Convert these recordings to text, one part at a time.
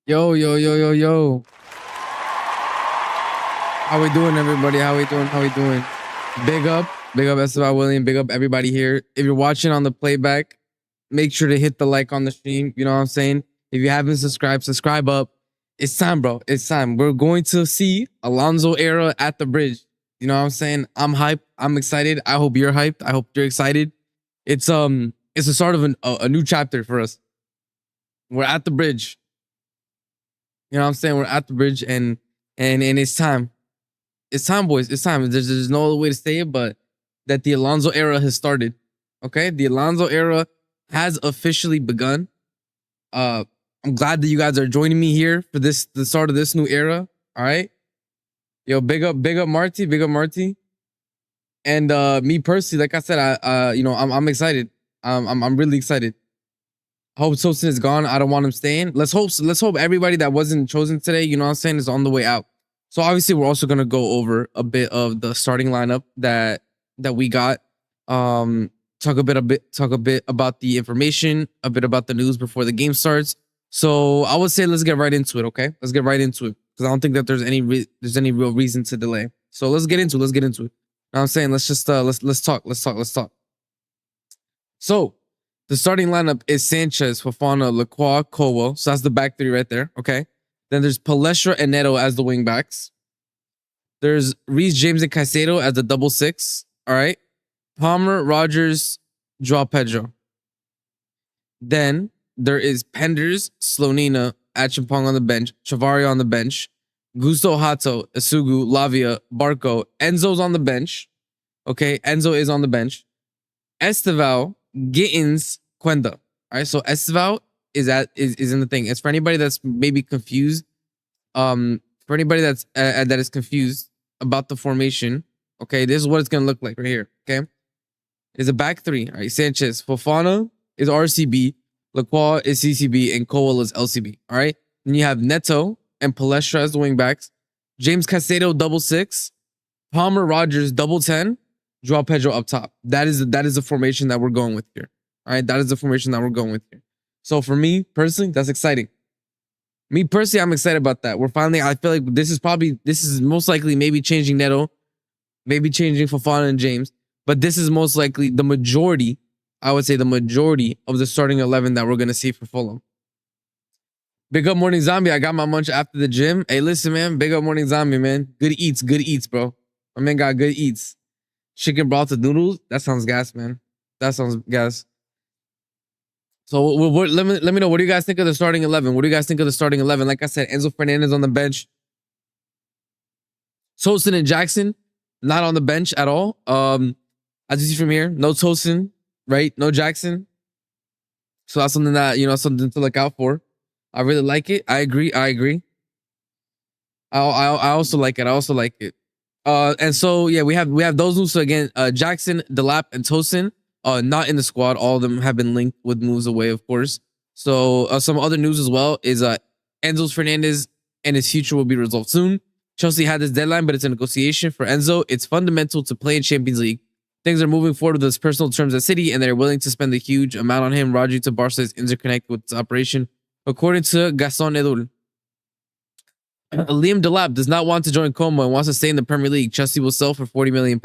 Yo, yo, yo, yo, yo. How we doing, everybody? How we doing? How we doing? Big up Esteban William, big up everybody here. If you're watching on the playback, make sure to hit the like on the stream. You know what I'm saying? If you haven't subscribed, subscribe up. It's time, bro. It's time. We're going to see Alonso era at the bridge. You know what I'm saying? I'm hyped. I'm excited. I hope you're hyped. I hope you're excited. It's the start of a new chapter for us. We're at the bridge. You know what I'm saying? We're at the bridge and it's time. It's time, boys. It's time. There's no other way to say it, but that the Alonso era has started. Okay, the Alonso era has officially begun. I'm glad that you guys are joining me here for the start of this new era. All right, yo, big up Marty, and me personally, like I said, I'm excited. I'm really excited. I hope Tosin is gone. I don't want him staying. Let's hope everybody that wasn't chosen today, you know what I'm saying, is on the way out. So obviously we're also gonna go over a bit of the starting lineup that we got. Talk a bit about the information, a bit about the news before the game starts. So I would say let's get right into it. Okay, let's get right into it because I don't think that there's any real reason to delay. So let's get into it. You know what I'm saying? Let's just let's talk. So the starting lineup is Sanchez, Fofana, Lacroix, Kowa. So that's the back three right there. Okay. Then there's Palestra and Neto as the wing backs. There's Reece James and Caicedo as the double six. All right. Palmer, Rogers, Joao Pedro. Then there is Penders, Slonina, Achimpong on the bench, Chavarri on the bench, Gusto Hato, Isugu, Lavia, Barco. Enzo's on the bench. Okay. Enzo is on the bench. Esteval, Gittins, Quenda. All right. So Esteval is in the thing. It's for anybody that's maybe confused. For anybody that is confused about the formation. Okay, this is what it's gonna look like right here. Okay, it's a back three. All right, Sanchez, Fofana is RCB, Lacroix is CCB, and Cole is LCB. All right, then you have Neto and Palestra as the wing backs, James Caicedo double six, Palmer Rogers double 10, Joao Pedro up top. That is the formation that we're going with here. All right, that is the formation that we're going with here. So for me personally, that's exciting. Me personally, I'm excited about that. I feel like this is most likely maybe changing Neto, maybe changing Fofana and James, but this is most likely the majority, I would say the majority of the starting 11 that we're going to see for Fulham. Big up Morning Zombie. I got my lunch after the gym. Hey, listen, man. Big up Morning Zombie, man. Good eats, bro. My man got good eats. Chicken broth with noodles. That sounds gas, man. That sounds gas. So let me know. What do you guys think of the starting 11? Like I said, Enzo Fernandez on the bench. Tosin and Jackson not on the bench at all. As you see from here, no Tosin, right? No Jackson. So that's something that, something to look out for. I really like it. I agree. I also like it. And so yeah, we have those moves. So again, Jackson, Delap, and Tosin. Not in the squad. All of them have been linked with moves away, of course. So some other news as well is Enzo Fernandez and his future will be resolved soon. Chelsea had this deadline, but it's a negotiation for Enzo. It's fundamental to play in Champions League. Things are moving forward with his personal terms at City, and they're willing to spend a huge amount on him. Rodri to Barca is interconnected with this operation, according to Gaston Edul. Liam Delap does not want to join Como and wants to stay in the Premier League. Chelsea will sell for £40 million.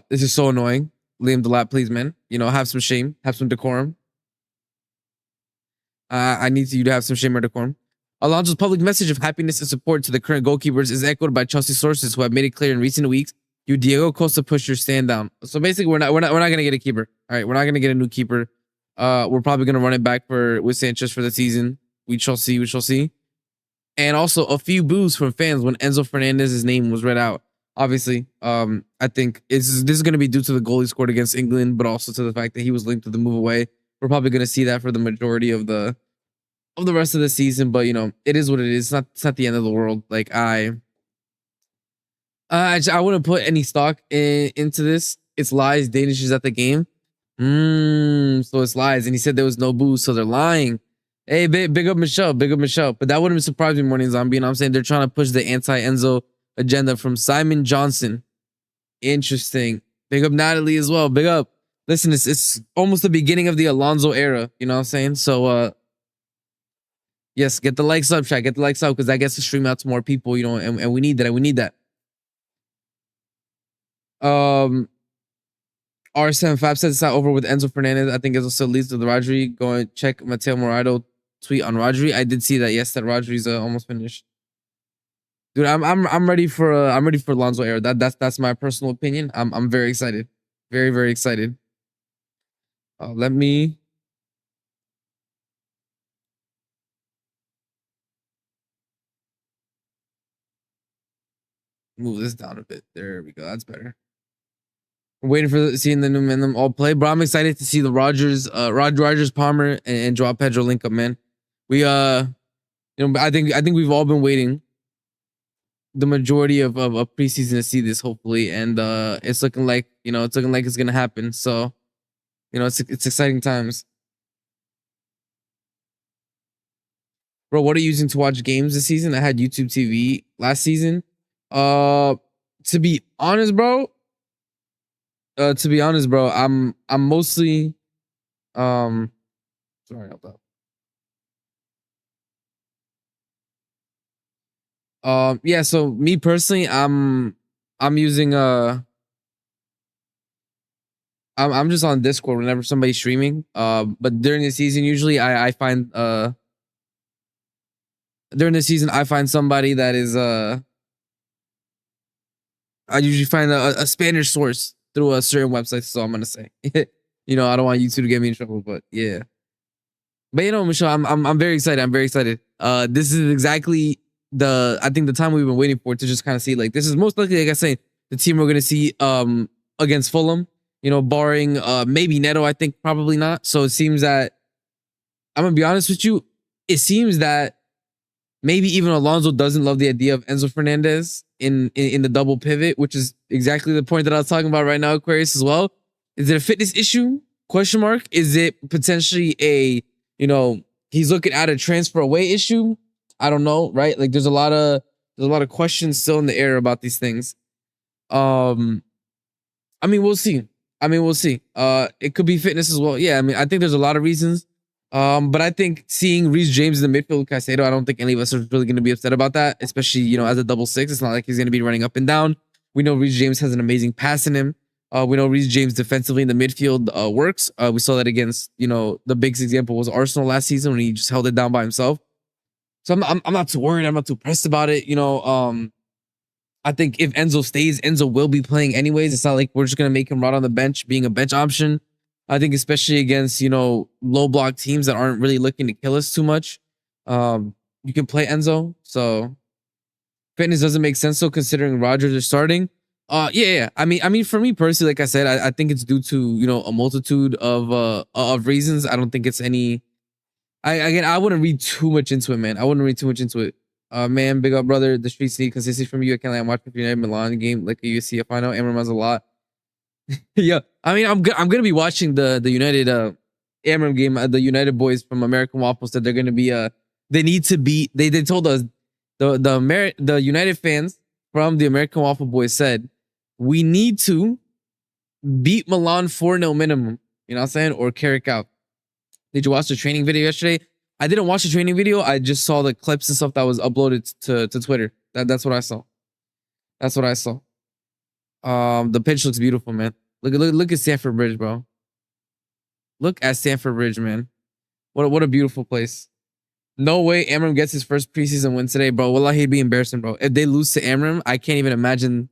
This is so annoying. Liam Delap, please, man. Have some shame, have some decorum. I need you to have some shame or decorum. Alonso's public message of happiness and support to the current goalkeepers is echoed by Chelsea sources who have made it clear in recent weeks. You Diego Costa push your stand down. So basically, we're not gonna get a keeper. All right, we're not gonna get a new keeper. We're probably gonna run it back with Sanchez for the season. We shall see. And also a few boos from fans when Enzo Fernandez's name was read out. Obviously, I think this is going to be due to the goal he scored against England, but also to the fact that he was linked to the move away. We're probably going to see that for the majority of the rest of the season. But it is what it is. It's not the end of the world. Like I wouldn't put any stock into this. It's lies. Danish is at the game. So it's lies, and he said there was no booze, so they're lying. Hey, big up Michelle. But that wouldn't surprise me, Morning Zombie. I'm saying they're trying to push the anti-Enzo agenda from Simon Johnson. Interesting. Big up Natalie as well. Big up. Listen, it's almost the beginning of the Alonso era. You know what I'm saying? So Yes, get the likes up, chat. Get the likes up because that gets the stream out to more people, you know, and we need that. We need that. R75 says it's not over with Enzo Fernandez. I think Enzo still leads to the Rodri. Go and check Mateo Morado tweet on Rodri. I did see that. Yes, that Rodri's almost finished. Dude, I'm ready for Alonso era. That's my personal opinion. I'm very excited, very excited. Let me move this down a bit. There we go. That's better. I'm waiting for seeing the new men all play, bro. I'm excited to see the Rogers, Palmer, and Joao Pedro link up, man. We you know, I think we've all been waiting the majority of preseason to see this, hopefully, and it's looking like it's gonna happen. So, you know, it's exciting times, bro. What are you using to watch games this season? I had YouTube TV last season. To be honest, bro. I'm mostly sorry about that. Yeah, so me personally, I'm using I'm just on Discord whenever somebody's streaming. But during the season, usually I find during the season I find somebody that is I usually find a Spanish source through a certain website. So I'm gonna say, you know, I don't want YouTube to get me in trouble, but yeah. But you know, Michelle, I'm very excited. I'm very excited. This is exactly I think the time we've been waiting for to just kind of see, like, this is most likely, like I say, the team we're gonna see against Fulham. You know, barring maybe Neto, I think probably not. So it seems that I'm gonna be honest with you. It seems that maybe even Alonso doesn't love the idea of Enzo Fernandez in the double pivot, which is exactly the point that I was talking about right now, Aquarius, as well. Is it a fitness issue? Question mark. Is it potentially a, you know, he's looking at a transfer away issue? I don't know, right? Like there's a lot of questions still in the air about these things. I mean, we'll see. It could be fitness as well. Yeah, I mean, I think there's a lot of reasons. But I think seeing Reece James in the midfield with Caicedo, I don't think any of us are really going to be upset about that, especially, you know, as a double six. It's not like he's going to be running up and down. We know Reece James has an amazing pass in him. We know Reece James defensively in the midfield works. We saw that against, you know, the biggest example was Arsenal last season when he just held it down by himself. So I'm not too worried. I'm not too pressed about it. You know, I think if Enzo stays, Enzo will be playing anyways. It's not like we're just going to make him rot on the bench, being a bench option. I think especially against, you know, low block teams that aren't really looking to kill us too much, you can play Enzo. So fitness doesn't make sense. So considering Rodgers is starting, yeah. I mean, for me personally, like I said, I think it's due to, you know, a multitude of reasons. I don't think it's any. I wouldn't read too much into it, man. I wouldn't read too much into it. Man, big up, brother. The streets need consistency from you. I can't let him watch the United Milan game like a UC. If I know Amram has a lot. Yeah, I mean, I'm gonna be watching the United Amram game. The United boys from American Waffle said they're gonna be they need to be. They told us the United fans from the American Waffle boys said we need to beat Milan 4-0 minimum. You know what I'm saying? Or Carrick out. Did you watch the training video yesterday? I didn't watch the training video. I just saw the clips and stuff that was uploaded to Twitter. That's what I saw. That's what I saw. The pitch looks beautiful, man. Look at Stamford Bridge, bro. Look at Stamford Bridge, man. What a beautiful place. No way Amram gets his first preseason win today, bro. Wallahi, he'd be embarrassing, bro. If they lose to Amram, I can't even imagine.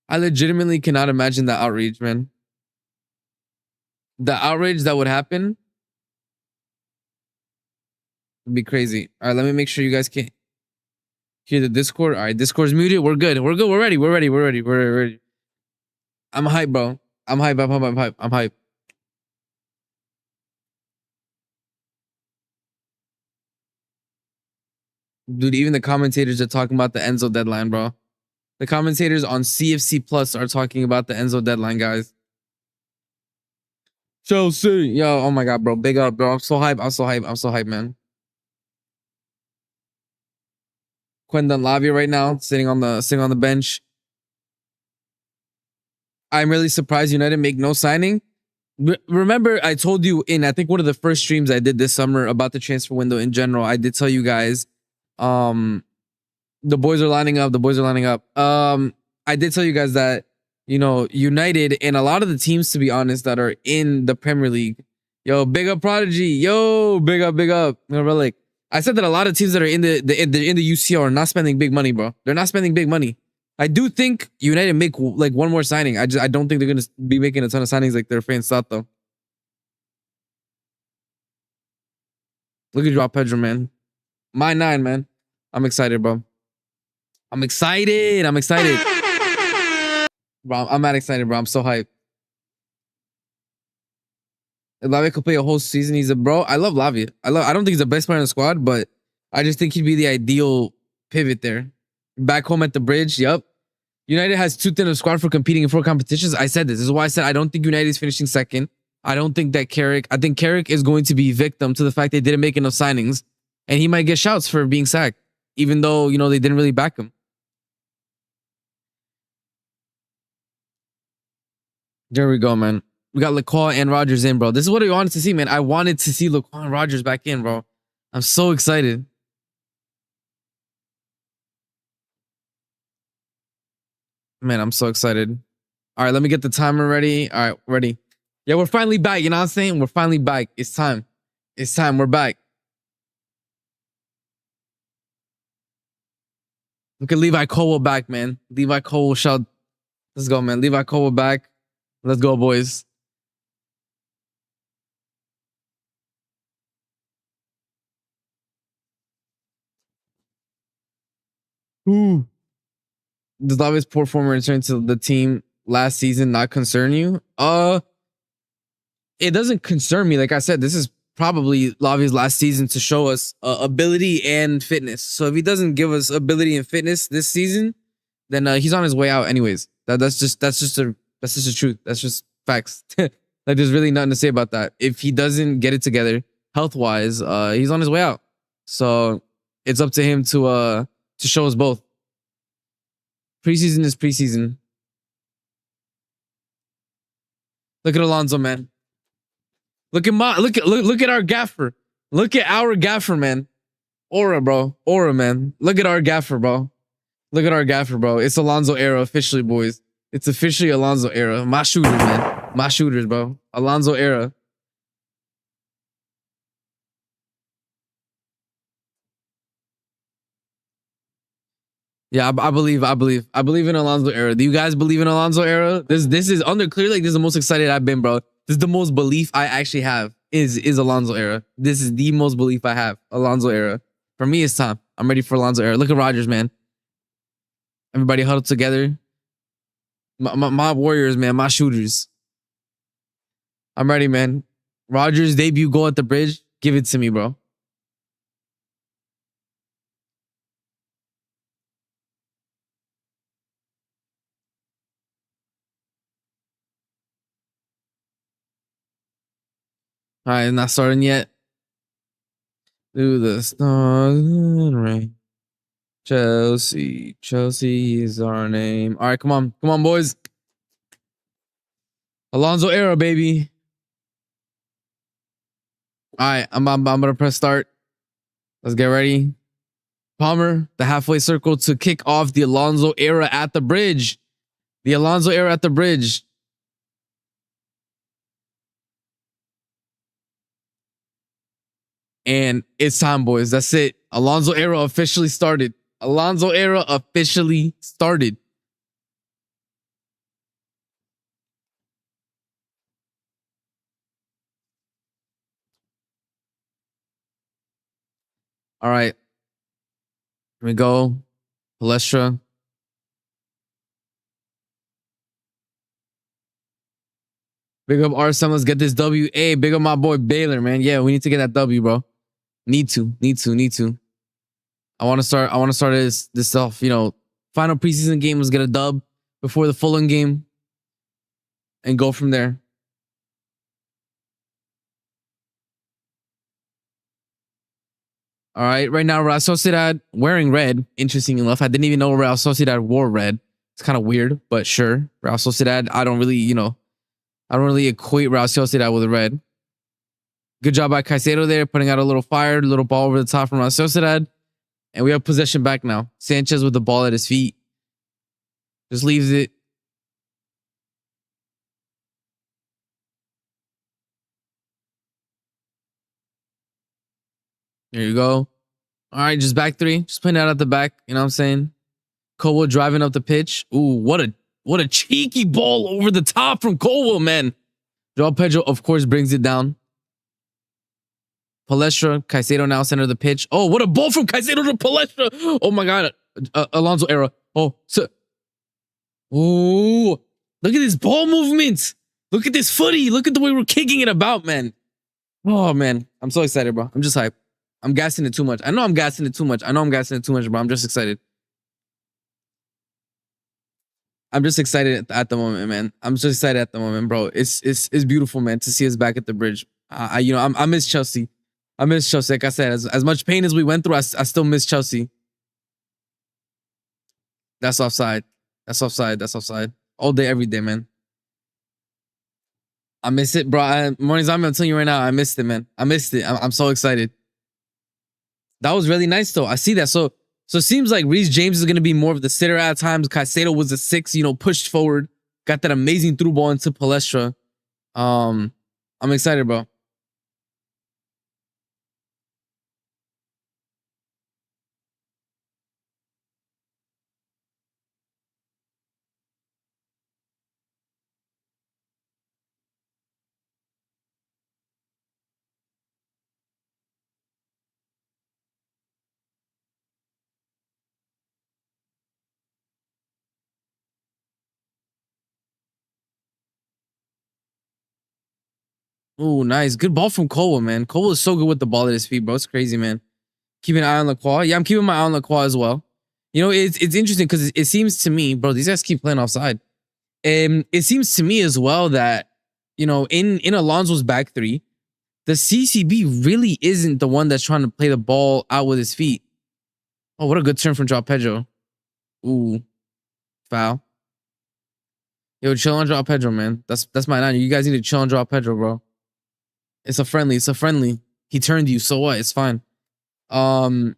I legitimately cannot imagine the outrage, man. The outrage that would happen would be crazy. All right, let me make sure you guys can hear the Discord. All right, Discord's muted. We're good. We're good. We're ready. We're ready. We're ready. We're ready. I'm hyped, bro. I'm hyped. I'm hyped. I'm hyped. Dude, even the commentators are talking about the Enzo deadline, bro. The commentators on CFC Plus are talking about the Enzo deadline, guys. Chelsea. Yo, oh my God, bro. Big up, bro. I'm so hyped. I'm so hyped. I'm so hyped, man. Quentin Lavia right now, sitting on the bench. I'm really surprised United make no signing. Remember, I told you in I think one of the first streams I did this summer about the transfer window in general. I did tell you guys, the boys are lining up. The boys are lining up. I did tell you guys that United and a lot of the teams, to be honest, that are in the Premier League. Yo, big up Prodigy. Yo, big up, big up. Like I said that a lot of teams that are in the UCL are not spending big money, bro. They're not spending big money. I do think United make like one more signing. I don't think they're gonna be making a ton of signings like their fans thought though. Look at Joao Pedro, man. My 9, man. I'm excited, bro. I'm excited. I'm excited. Bro, I'm not excited, bro. I'm so hyped. Lavia could play a whole season. He's a bro. I love Lavia. I don't think he's the best player in the squad, but I just think he'd be the ideal pivot there. Back home at the bridge. Yep. United has too thin of squad for competing in 4 competitions. I said this. This is why I said I don't think United is finishing second. I don't think that I think Carrick is going to be victim to the fact they didn't make enough signings, and he might get shouts for being sacked, even though they didn't really back him. There we go, man. We got Lacroix and Rogers in, bro. This is what I wanted to see, man. I wanted to see Lacroix and Rogers back in, bro. I'm so excited. Man, I'm so excited. All right, let me get the timer ready. All right, ready. Yeah, we're finally back. You know what I'm saying? We're finally back. It's time. It's time. We're back. Look at Levi Cole back, man. Levi Cole shout. Let's go, man. Levi Cole back. Let's go, boys. Ooh. Does Lavia's poor form return to the team last season not concern you? It doesn't concern me. Like I said, this is probably Lavia's last season to show us ability and fitness. So if he doesn't give us ability and fitness this season, then he's on his way out anyways. That's just the truth. That's just facts. Like there's really nothing to say about that. If he doesn't get it together health wise, he's on his way out. So it's up to him to show us both. Preseason is preseason. Look at Alonso, man. Look at our gaffer. Look at our gaffer, man. Aura, bro. Aura, man. Look at our gaffer, bro. Look at our gaffer, bro. It's Alonso era officially, boys. It's officially Alonso era. My shooters, man. My shooters, bro. Alonso era. Yeah, I believe in Alonso era. Do you guys believe in Alonso era? This is clearly like this is the most excited I've been, bro. This is the most belief I actually have is Alonso era. This is the most belief I have. Alonso era. For me, it's time. I'm ready for Alonso era. Look at Rogers, man. Everybody huddled together. My warriors, man. My shooters. I'm ready, man. Rogers' debut goal at the bridge. Give it to me, bro. All right, not starting yet. Do the stars and rain. Chelsea is our name. All right, come on, boys. Alonso era, baby. All right, I'm gonna press start. Let's get ready. Palmer, the halfway circle to kick off the Alonso era at the bridge. The Alonso era at the bridge. And it's time, boys. That's it. Alonso era officially started. Alonso era officially started. All right. Here we go. Palestra. Big up Arsenal. Let's get this W. Hey, big up my boy Baylor, man. Yeah, we need to get that W, bro. Need to. I want to start this off. Final preseason game. Let's get a dub before the Fulham game and go from there. All right, right now Real Sociedad wearing red. Interesting enough, I didn't even know Real Sociedad wore red. It's kind of weird, but sure. Real Sociedad. I don't really, I don't really equate Real Sociedad with red. Good job by Caicedo there, putting out a little fire, little ball over the top from Real Sociedad. And we have possession back now. Sanchez with the ball at his feet. Just leaves it. There you go. All right, just back three. Just putting it out at the back. You know what I'm saying? Colwell driving up the pitch. Ooh, what a cheeky ball over the top from Colwell, man. Joao Pedro, of course, brings it down. Palestra, Caicedo now center of the pitch. Oh, what a ball from Caicedo to Palestra. Oh my God. Alonso era. Oh, so. Ooh, look at this ball movement. Look at this footy. Look at the way we're kicking it about, man. Oh, man. I'm so excited, bro. I'm just hyped. I'm gassing it too much. I know I'm gassing it too much. Bro. I'm just excited. I'm just excited at the moment, man. I'm just excited at the moment, bro. It's beautiful, man, to see us back at the bridge. I miss Chelsea. I miss Chelsea. Like I said, as much pain as we went through, I still miss Chelsea. That's offside. That's offside. All day, every day, man. I miss it, bro. Mornings, I'm telling you right now, I missed it, man. I missed it. I'm so excited. That was really nice, though. I see that. So it seems like Reece James is going to be more of the sitter at times. Caicedo was a 6, pushed forward. Got that amazing through ball into Palestra. I'm excited, bro. Ooh, nice. Good ball from Cole, man. Cole is so good with the ball at his feet, bro. It's crazy, man. Keeping an eye on Lacroix. Yeah, I'm keeping my eye on Lacroix as well. It's interesting because it seems to me, bro, these guys keep playing offside. It seems to me as well that, in Alonso's back three, the CCB really isn't the one that's trying to play the ball out with his feet. Oh, what a good turn from Joao Pedro. Ooh, foul. Yo, chill on Joao Pedro, man. That's my 9. You guys need to chill on Joao Pedro, bro. It's a friendly. He turned you, so what? It's fine. But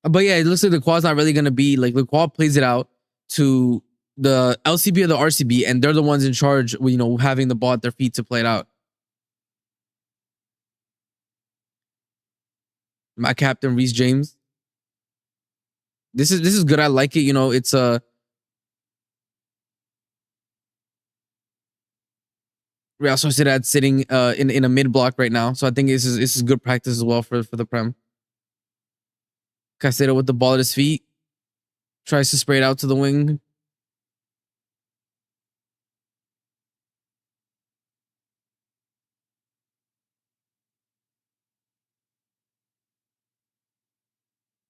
yeah, it looks like the quad's not really gonna be like the quad plays it out to the LCB or the RCB, and they're the ones in charge, having the ball at their feet to play it out. My captain, Reece James. This is good. I like it. It's a Real Sociedad sitting in a mid block right now, so I think this is good practice as well for the Prem. Caicedo with the ball at his feet, tries to spray it out to the wing.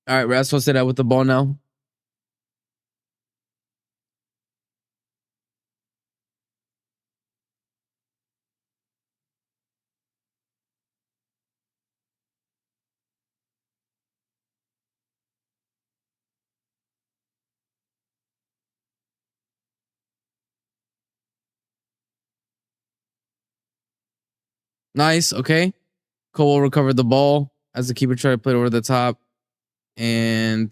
All right, Real Sociedad with the ball now. Nice. Okay. Cole recovered the ball as the keeper tried to play it over the top. And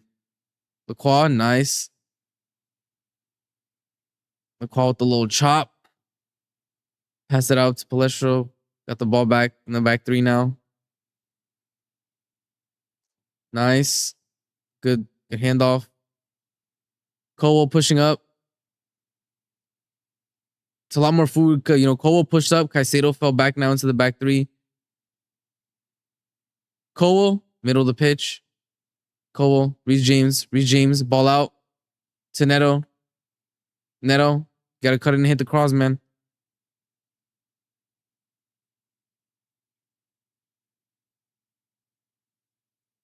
Lacroix, nice. Lacroix with the little chop. Pass it out to Palestra. Got the ball back in the back three now. Nice. Good handoff. Cole pushing up. It's a lot more food. Cole pushed up. Caicedo fell back now into the back three. Cole, middle of the pitch. Cole, Reece James, ball out to Neto. Neto, got to cut it and hit the cross, man.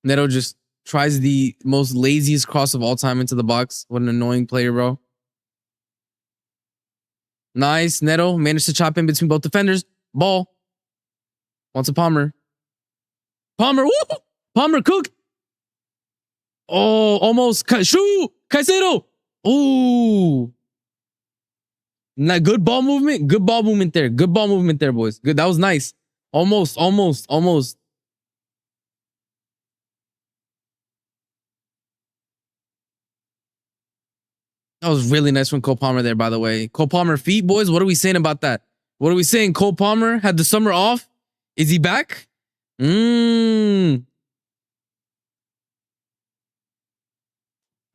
Neto just tries the most laziest cross of all time into the box. What an annoying player, bro. Nice. Neto managed to chop in between both defenders. Ball. Wants a Palmer. Palmer. Woo! Palmer cook. Oh, almost. Shoo! Caicedo. Ooh. Not good ball movement. Good ball movement there. Good ball movement there, boys. Good. That was nice. Almost, almost, almost. That was really nice from Cole Palmer there, by the way. Cole Palmer feet, boys. What are we saying about that? What are we saying? Cole Palmer had the summer off. Is he back? I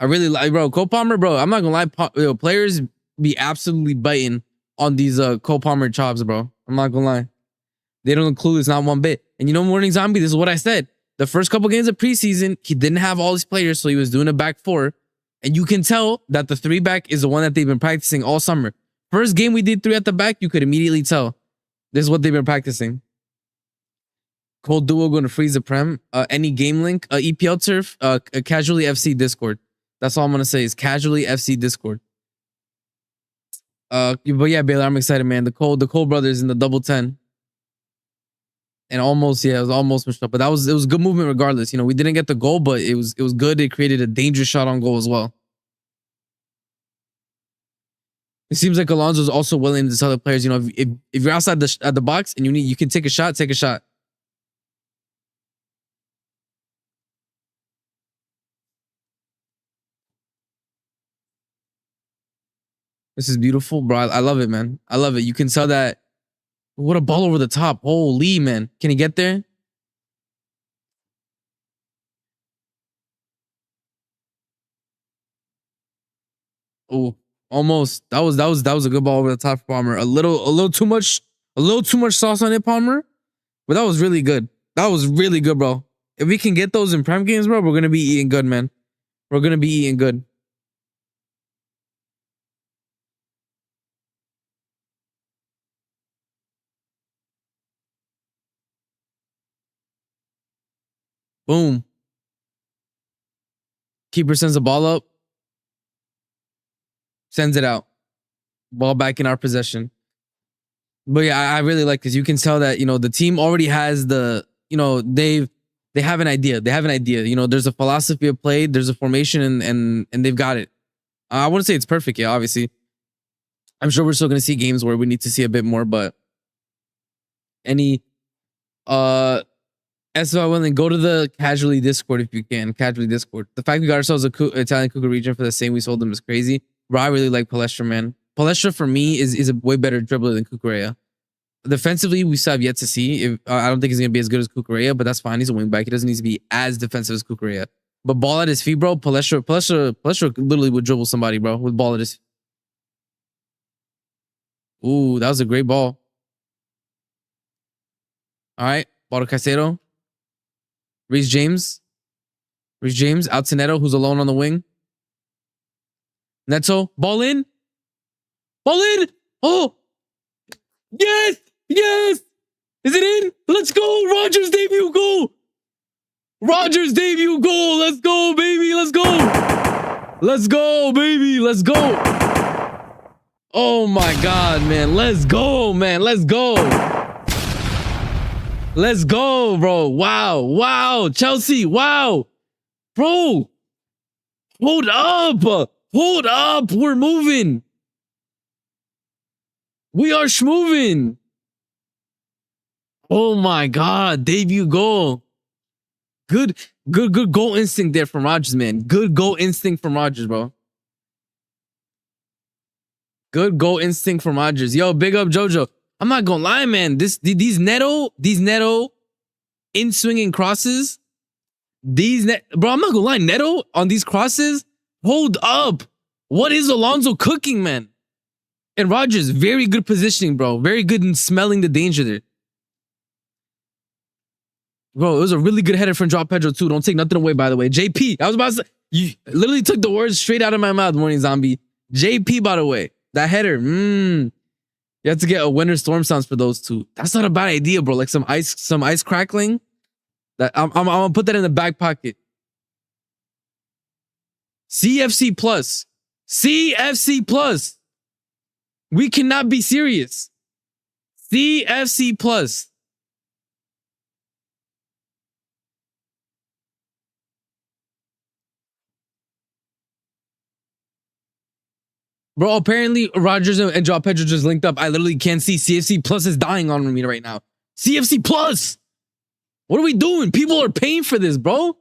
really like, bro. Cole Palmer, bro. I'm not gonna lie. Players be absolutely biting on these Cole Palmer chops, bro. I'm not gonna lie. They don't include this not one bit. And you know, Morning Zombie, this is what I said. The first couple games of preseason, he didn't have all these players, so he was doing a back four. And you can tell that the three back is the one that they've been practicing all summer. First game we did three at the back, you could immediately tell this is what they've been practicing. Cold Duo going to freeze the Prem. Any game link, EPL turf, Casually FC Discord. That's all I'm gonna say is Casually FC Discord. But yeah, Baylor, I'm excited, man. The Cole brothers in the double 10. And almost, yeah, it was almost pushed up. But it was good movement regardless. You know, we didn't get the goal, but it was good. It created a dangerous shot on goal as well. It seems like Alonso is also willing to tell the players, you know, if you're outside the box and you can take a shot, take a shot. This is beautiful, bro. I love it, man. I love it. You can tell that. What a ball over the top. Holy, man. Can he get there? Oh, almost. That was a good ball over the top for Palmer. A little too much sauce on it, Palmer. But that was really good. That was really good, bro. If we can get those in prem games, bro, we're gonna be eating good, man. We're gonna be eating good. Boom. Keeper sends the ball up, sends it out. Ball back in our possession. But yeah, I really like this. You can tell that, you know, the team already has they have an idea. They have an idea. You know, there's a philosophy of play, there's a formation, and they've got it. I wouldn't say it's perfect, yeah, obviously. I'm sure we're still gonna see games where we need to see a bit more, but any as well, then go to the Casually Discord if you can. Casually Discord. The fact we got ourselves a Italian Cougar region for the same we sold them is crazy. Bro, I really like Palestra, man. Palestra for me is a way better dribbler than Cucurella. Defensively, we still have yet to see. If I don't think he's gonna be as good as Cucurella, but that's fine. He's a wingback. He doesn't need to be as defensive as Cucurella. But ball at his feet, bro. Palestra literally would dribble somebody, bro, with ball at his. Ooh, that was a great ball. All right, ball to Caicedo. Reece James out to Neto, who's alone on the wing. Neto, ball in. Oh, yes. Is it in? Let's go. Rogers' debut goal. Let's go, baby. Let's go, baby. Let's go. Oh my God, man. Let's go, man. Let's go, bro. Wow. Chelsea, wow. Bro, hold up. We're moving. We are schmoving. Oh my God, debut goal. Good goal instinct there from Rogers, man. Good goal instinct from Rogers, bro. Good goal instinct from Rogers. Yo, big up JoJo. I'm not gonna lie, man. These Neto in swinging crosses. Bro, I'm not gonna lie. Neto on these crosses. Hold up. What is Alonso cooking, man? And Rogers, very good positioning, bro. Very good in smelling the danger there. Bro, it was a really good header from Joao Pedro too. Don't take nothing away, by the way. JP, I was about to say, you literally took the words straight out of my mouth, Morning Zombie. JP, by the way, that header. You have to get a winter storm sounds for those two. That's not a bad idea, bro. Like some ice crackling. That I'm gonna put that in the back pocket. CFC plus. We cannot be serious. CFC plus. Bro, apparently Rogers and Joao Pedro just linked up. I literally can't see. CFC Plus is dying on me right now. CFC Plus. What are we doing? People are paying for this, bro.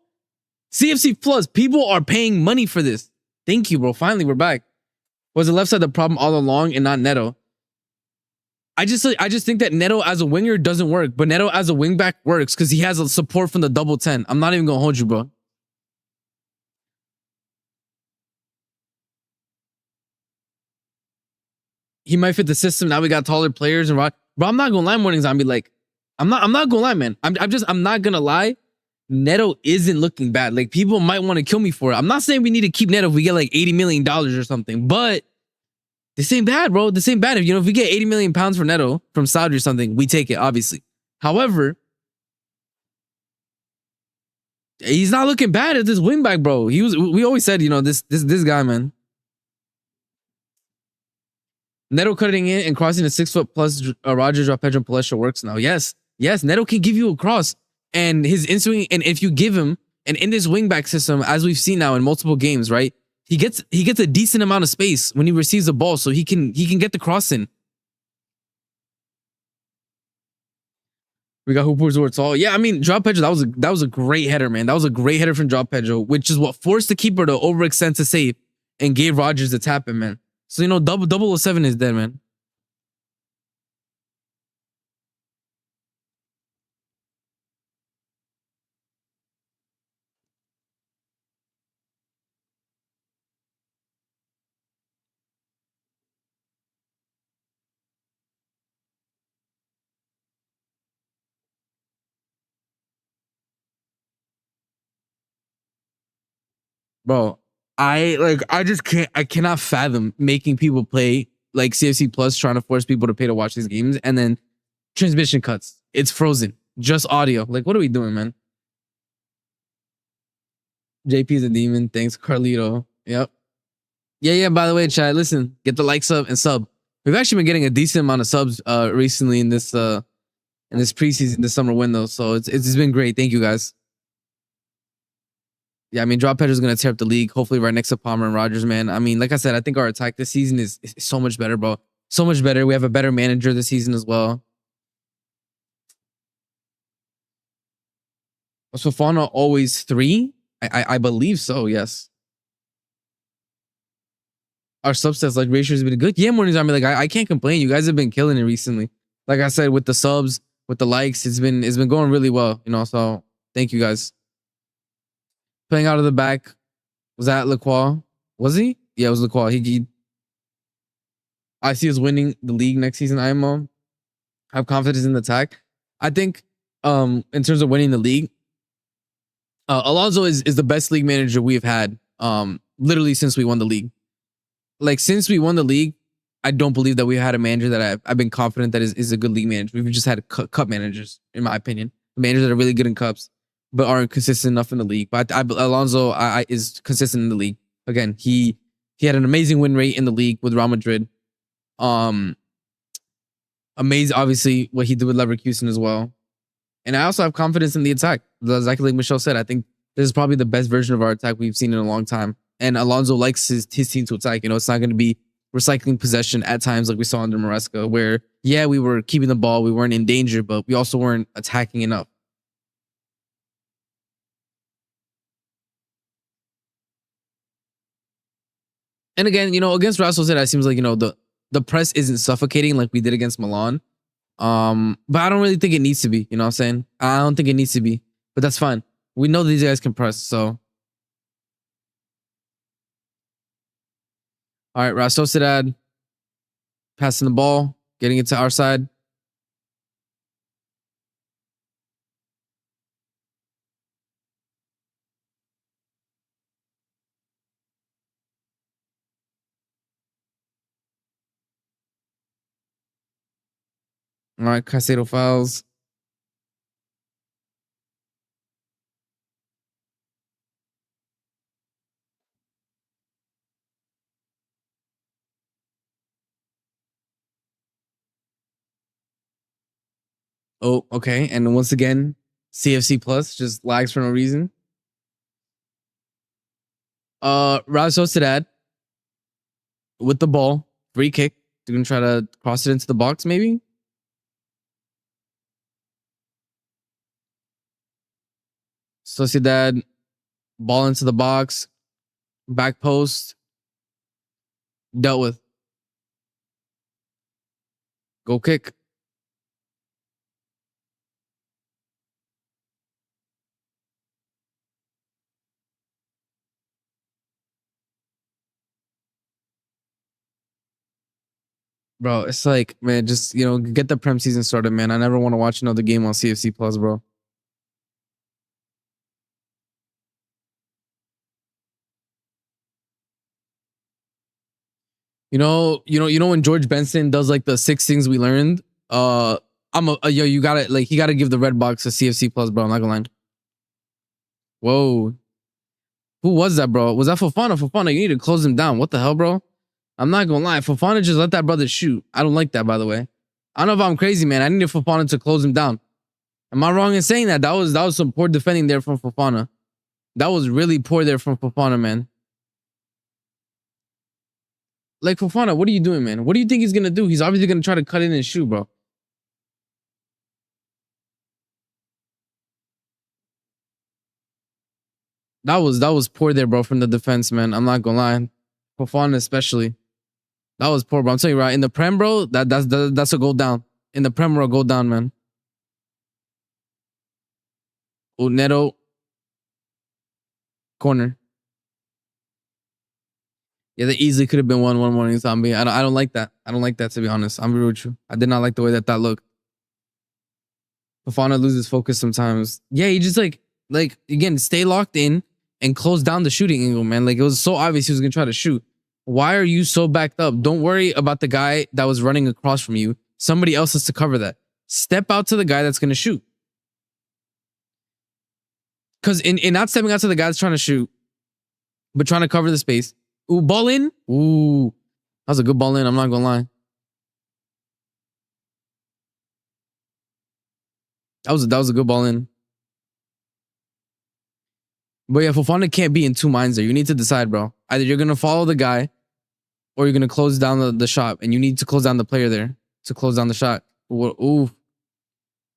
CFC Plus. People are paying money for this. Thank you, bro. Finally, we're back. Was the left side the problem all along and not Neto? I just think that Neto as a winger doesn't work, but Neto as a wingback works because he has a support from the double 10. I'm not even gonna hold you, bro. He might fit the system. Now we got taller players and bro, I'm not gonna lie, mornings. I'm not gonna lie, man. I'm not gonna lie. Neto isn't looking bad. Like people might want to kill me for it. I'm not saying we need to keep Neto if we get like $80 million or something, but this ain't bad, bro. This ain't bad. If we get 80 million pounds for Neto from Saudi or something, we take it, obviously. However, he's not looking bad at this wingback, bro. We always said, this guy, man. Neto cutting in and crossing a 6 foot plus Rogers, Joao Pedro, and Palestra works now. Yes, Neto can give you a cross, and his in swing, and if you give him, and in this wingback system, as we've seen now in multiple games, right? He gets a decent amount of space when he receives the ball, so he can get the cross in. We got Hoopers where it's all. Yeah, I mean, Joao Pedro, that was a great header, man. That was a great header from Joao Pedro, which is what forced the keeper to overextend to save and gave Rogers the tap in, man. So, 007 is dead, man. Bro, I cannot fathom making people play like CFC Plus, trying to force people to pay to watch these games, and then transmission cuts. It's frozen. Just audio. Like, what are we doing, man? JP is a demon. Thanks, Carlito. Yep. Yeah. By the way, chat, listen, get the likes up and sub. We've actually been getting a decent amount of subs recently in this preseason, this summer window. So it's been great. Thank you guys. Yeah, I mean, Joao Pedro's gonna tear up the league. Hopefully, right next to Palmer and Rogers, man. I mean, like I said, I think our attack this season is so much better, bro. So much better. We have a better manager this season as well. Was Fofana always 3? I believe so. Yes. Our subsets like ratio has been good. Yeah, mornings. I mean, like I can't complain. You guys have been killing it recently. Like I said, with the subs, with the likes, it's been going really well. So thank you guys. Playing out of the back. Was that Lacroix? Was he? Yeah, it was Lacroix. I see us winning the league next season. I have confidence in the attack. I think in terms of winning the league, Alonso is the best league manager we've had literally since we won the league. Like, since we won the league, I don't believe that we had a manager that I've been confident that is a good league manager. We've just had cup managers, in my opinion. Managers that are really good in cups, but aren't consistent enough in the league. But Alonso is consistent in the league. Again, he had an amazing win rate in the league with Real Madrid. Amazing, obviously, what he did with Leverkusen as well. And I also have confidence in the attack. Exactly like Michelle said, I think this is probably the best version of our attack we've seen in a long time. And Alonso likes his team to attack. It's not going to be recycling possession at times like we saw under Maresca, where, yeah, we were keeping the ball, we weren't in danger, but we also weren't attacking enough. And again, against Real Sociedad, it seems like, the press isn't suffocating like we did against Milan. But I don't really think it needs to be, you know what I'm saying? I don't think it needs to be, but that's fine. We know that these guys can press, so. All right, Real Sociedad passing the ball, getting it to our side. All right, Caicedo fouls. Oh, okay. And once again, CFC Plus just lags for no reason. Real Sociedad with the ball. Free kick. They're going to try to cross it into the box, maybe? Sociedad, ball into the box. Back post. Dealt with. Go kick. Bro, it's like, man, just, get the Prem season started, man. I never want to watch another game on CFC Plus, bro. When George Benson does like the 6 things we learned, you gotta he gotta give the red box to CFC Plus, bro. I'm not gonna lie. Whoa. Who was that, bro? Was that Fofana? Fofana, you need to close him down. What the hell, bro? I'm not gonna lie. Fofana just let that brother shoot. I don't like that, by the way. I don't know if I'm crazy, man. I needed Fofana to close him down. Am I wrong in saying that? That was some poor defending there from Fofana. That was really poor there from Fofana, man. Like, Fofana, what are you doing, man? What do you think he's gonna do? He's obviously gonna try to cut in and shoot, bro. That was poor there, bro, from the defense, man. I'm not gonna lie. Fofana especially. That was poor, bro. I'm telling you, right? In the Prem, bro, that's a goal down. In the Prem, bro, goal down, man. Oh, Neto. Corner. Yeah, that easily could have been 1-1 morning zombie. I don't like that. I don't like that, to be honest. I'm real with you. I did not like the way that looked. Fofana loses focus sometimes. Yeah, he just like again, stay locked in and close down the shooting angle, man. Like, it was so obvious he was gonna try to shoot. Why are you so backed up? Don't worry about the guy that was running across from you. Somebody else has to cover that. Step out to the guy that's gonna shoot. Because in not stepping out to the guy that's trying to shoot, but trying to cover the space. Ooh, ball in. Ooh, that was a good ball in. I'm not gonna lie. That was a good ball in. But yeah, Fofana can't be in two minds there. You need to decide, bro. Either you're gonna follow the guy, or you're gonna close down the shot, and you need to close down the player there to close down the shot. Ooh,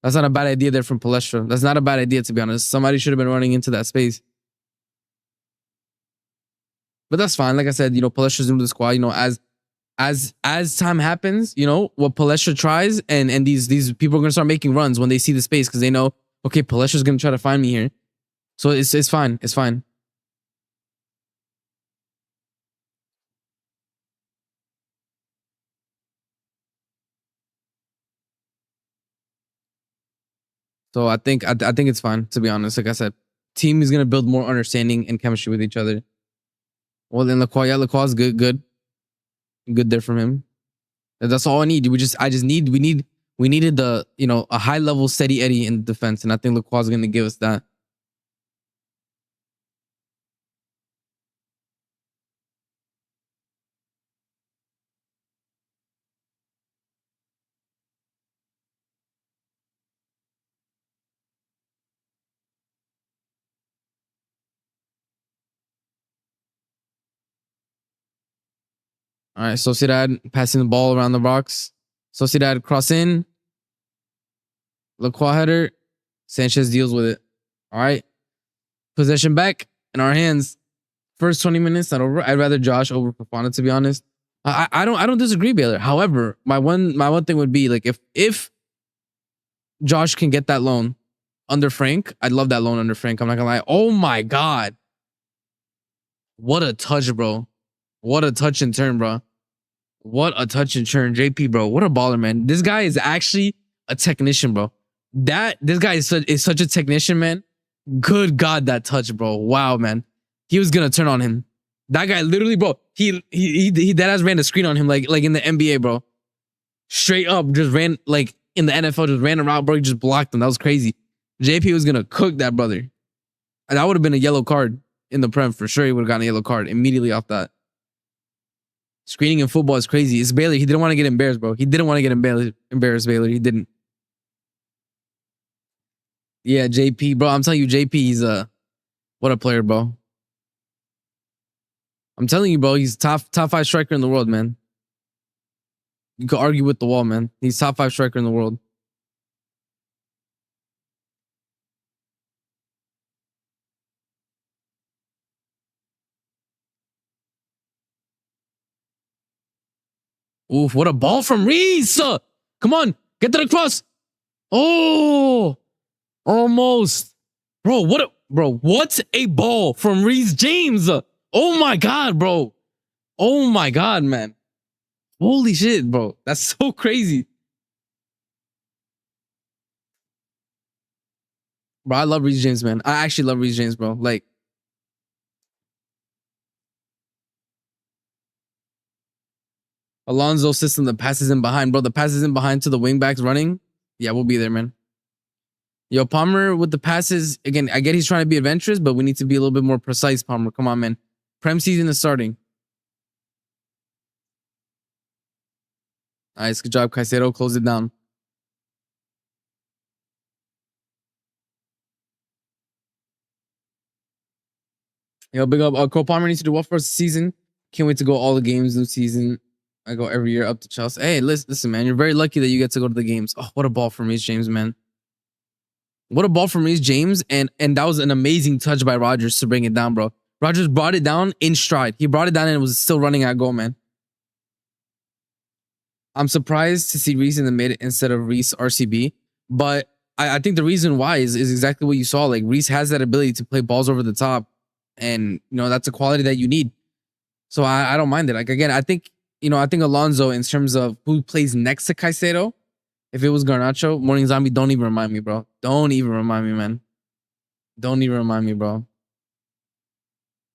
that's not a bad idea there from Palestra. That's not a bad idea, to be honest. Somebody should have been running into that space. But that's fine. Like I said, Palestra's new to the squad. As time happens, what Palestra tries, and these people are gonna start making runs when they see the space, because they know, okay, Palestra's gonna try to find me here. So it's fine. It's fine. So I think it's fine, to be honest. Like I said, team is gonna build more understanding and chemistry with each other. Well, then Lacroix is good there from him. That's all I need. We needed the a high level steady Eddie in defense, and I think Lacroix is gonna give us that. All right, Sociedad passing the ball around the box. Sociedad cross in. Lacroix header. Sanchez deals with it. All right, possession back in our hands. First 20 minutes, not over. I'd rather Josh over Fofana, to be honest. I don't disagree, Baylor. However, my one thing would be, like, if Josh can get that loan under Frank, I'd love that loan under Frank. I'm not gonna lie. Oh my god, what a touch, bro! What a touch and turn, bro! What a touch and turn, JP, bro! What a baller, man! This guy is actually a technician, bro. This guy is such a technician, man. Good God, that touch, bro! Wow, man. He was gonna turn on him. That guy literally, bro. He dead ass ran the screen on him like in the NBA, bro. Straight up, just ran like in the NFL, just ran around, bro. He just blocked him. That was crazy. JP was gonna cook that brother. And that would have been a yellow card in the Prem for sure. He would have gotten a yellow card immediately off that. Screening in football is crazy. It's Baylor. He didn't want to get embarrassed, bro. He didn't want to get embarrassed, Baylor. He didn't. Yeah, JP, bro. I'm telling you, JP, he's what a player, bro. I'm telling you, bro. He's top 5 striker in the world, man. You could argue with the wall, man. He's top 5 striker in the world. Oof, what a ball from Reese. Come on, get to the cross. Oh, almost. What a ball from Reese James. Oh my God, bro. Oh my God, man. Holy shit, bro. That's so crazy. Bro, I love Reese James, man. I actually love Reese James, bro. Like, Alonso system, the passes in behind, bro. The passes in behind to the wingbacks running. Yeah, we'll be there, man. Yo, Palmer with the passes. Again, I get he's trying to be adventurous, but we need to be a little bit more precise, Palmer. Come on, man. Prem season is starting. Nice. Good job, Caicedo. Close it down. Yo, big up. Cole Palmer needs to do well for us this season. Can't wait to go all the games this season. I go every year up to Chelsea. Hey, listen, man. You're very lucky that you get to go to the games. Oh, what a ball from Reece James, man. What a ball from Reece James. And that was an amazing touch by Rodgers to bring it down, bro. Rodgers brought it down in stride. He brought it down and it was still running at goal, man. I'm surprised to see Reece in the mid instead of Reece RCB. But I think the reason why is exactly what you saw. Like, Reece has that ability to play balls over the top. And, that's a quality that you need. So I don't mind it. Like, again, I think Alonso, in terms of who plays next to Caicedo, if it was Garnacho, Morning Zombie, don't even remind me, bro. Don't even remind me, man. Don't even remind me, bro.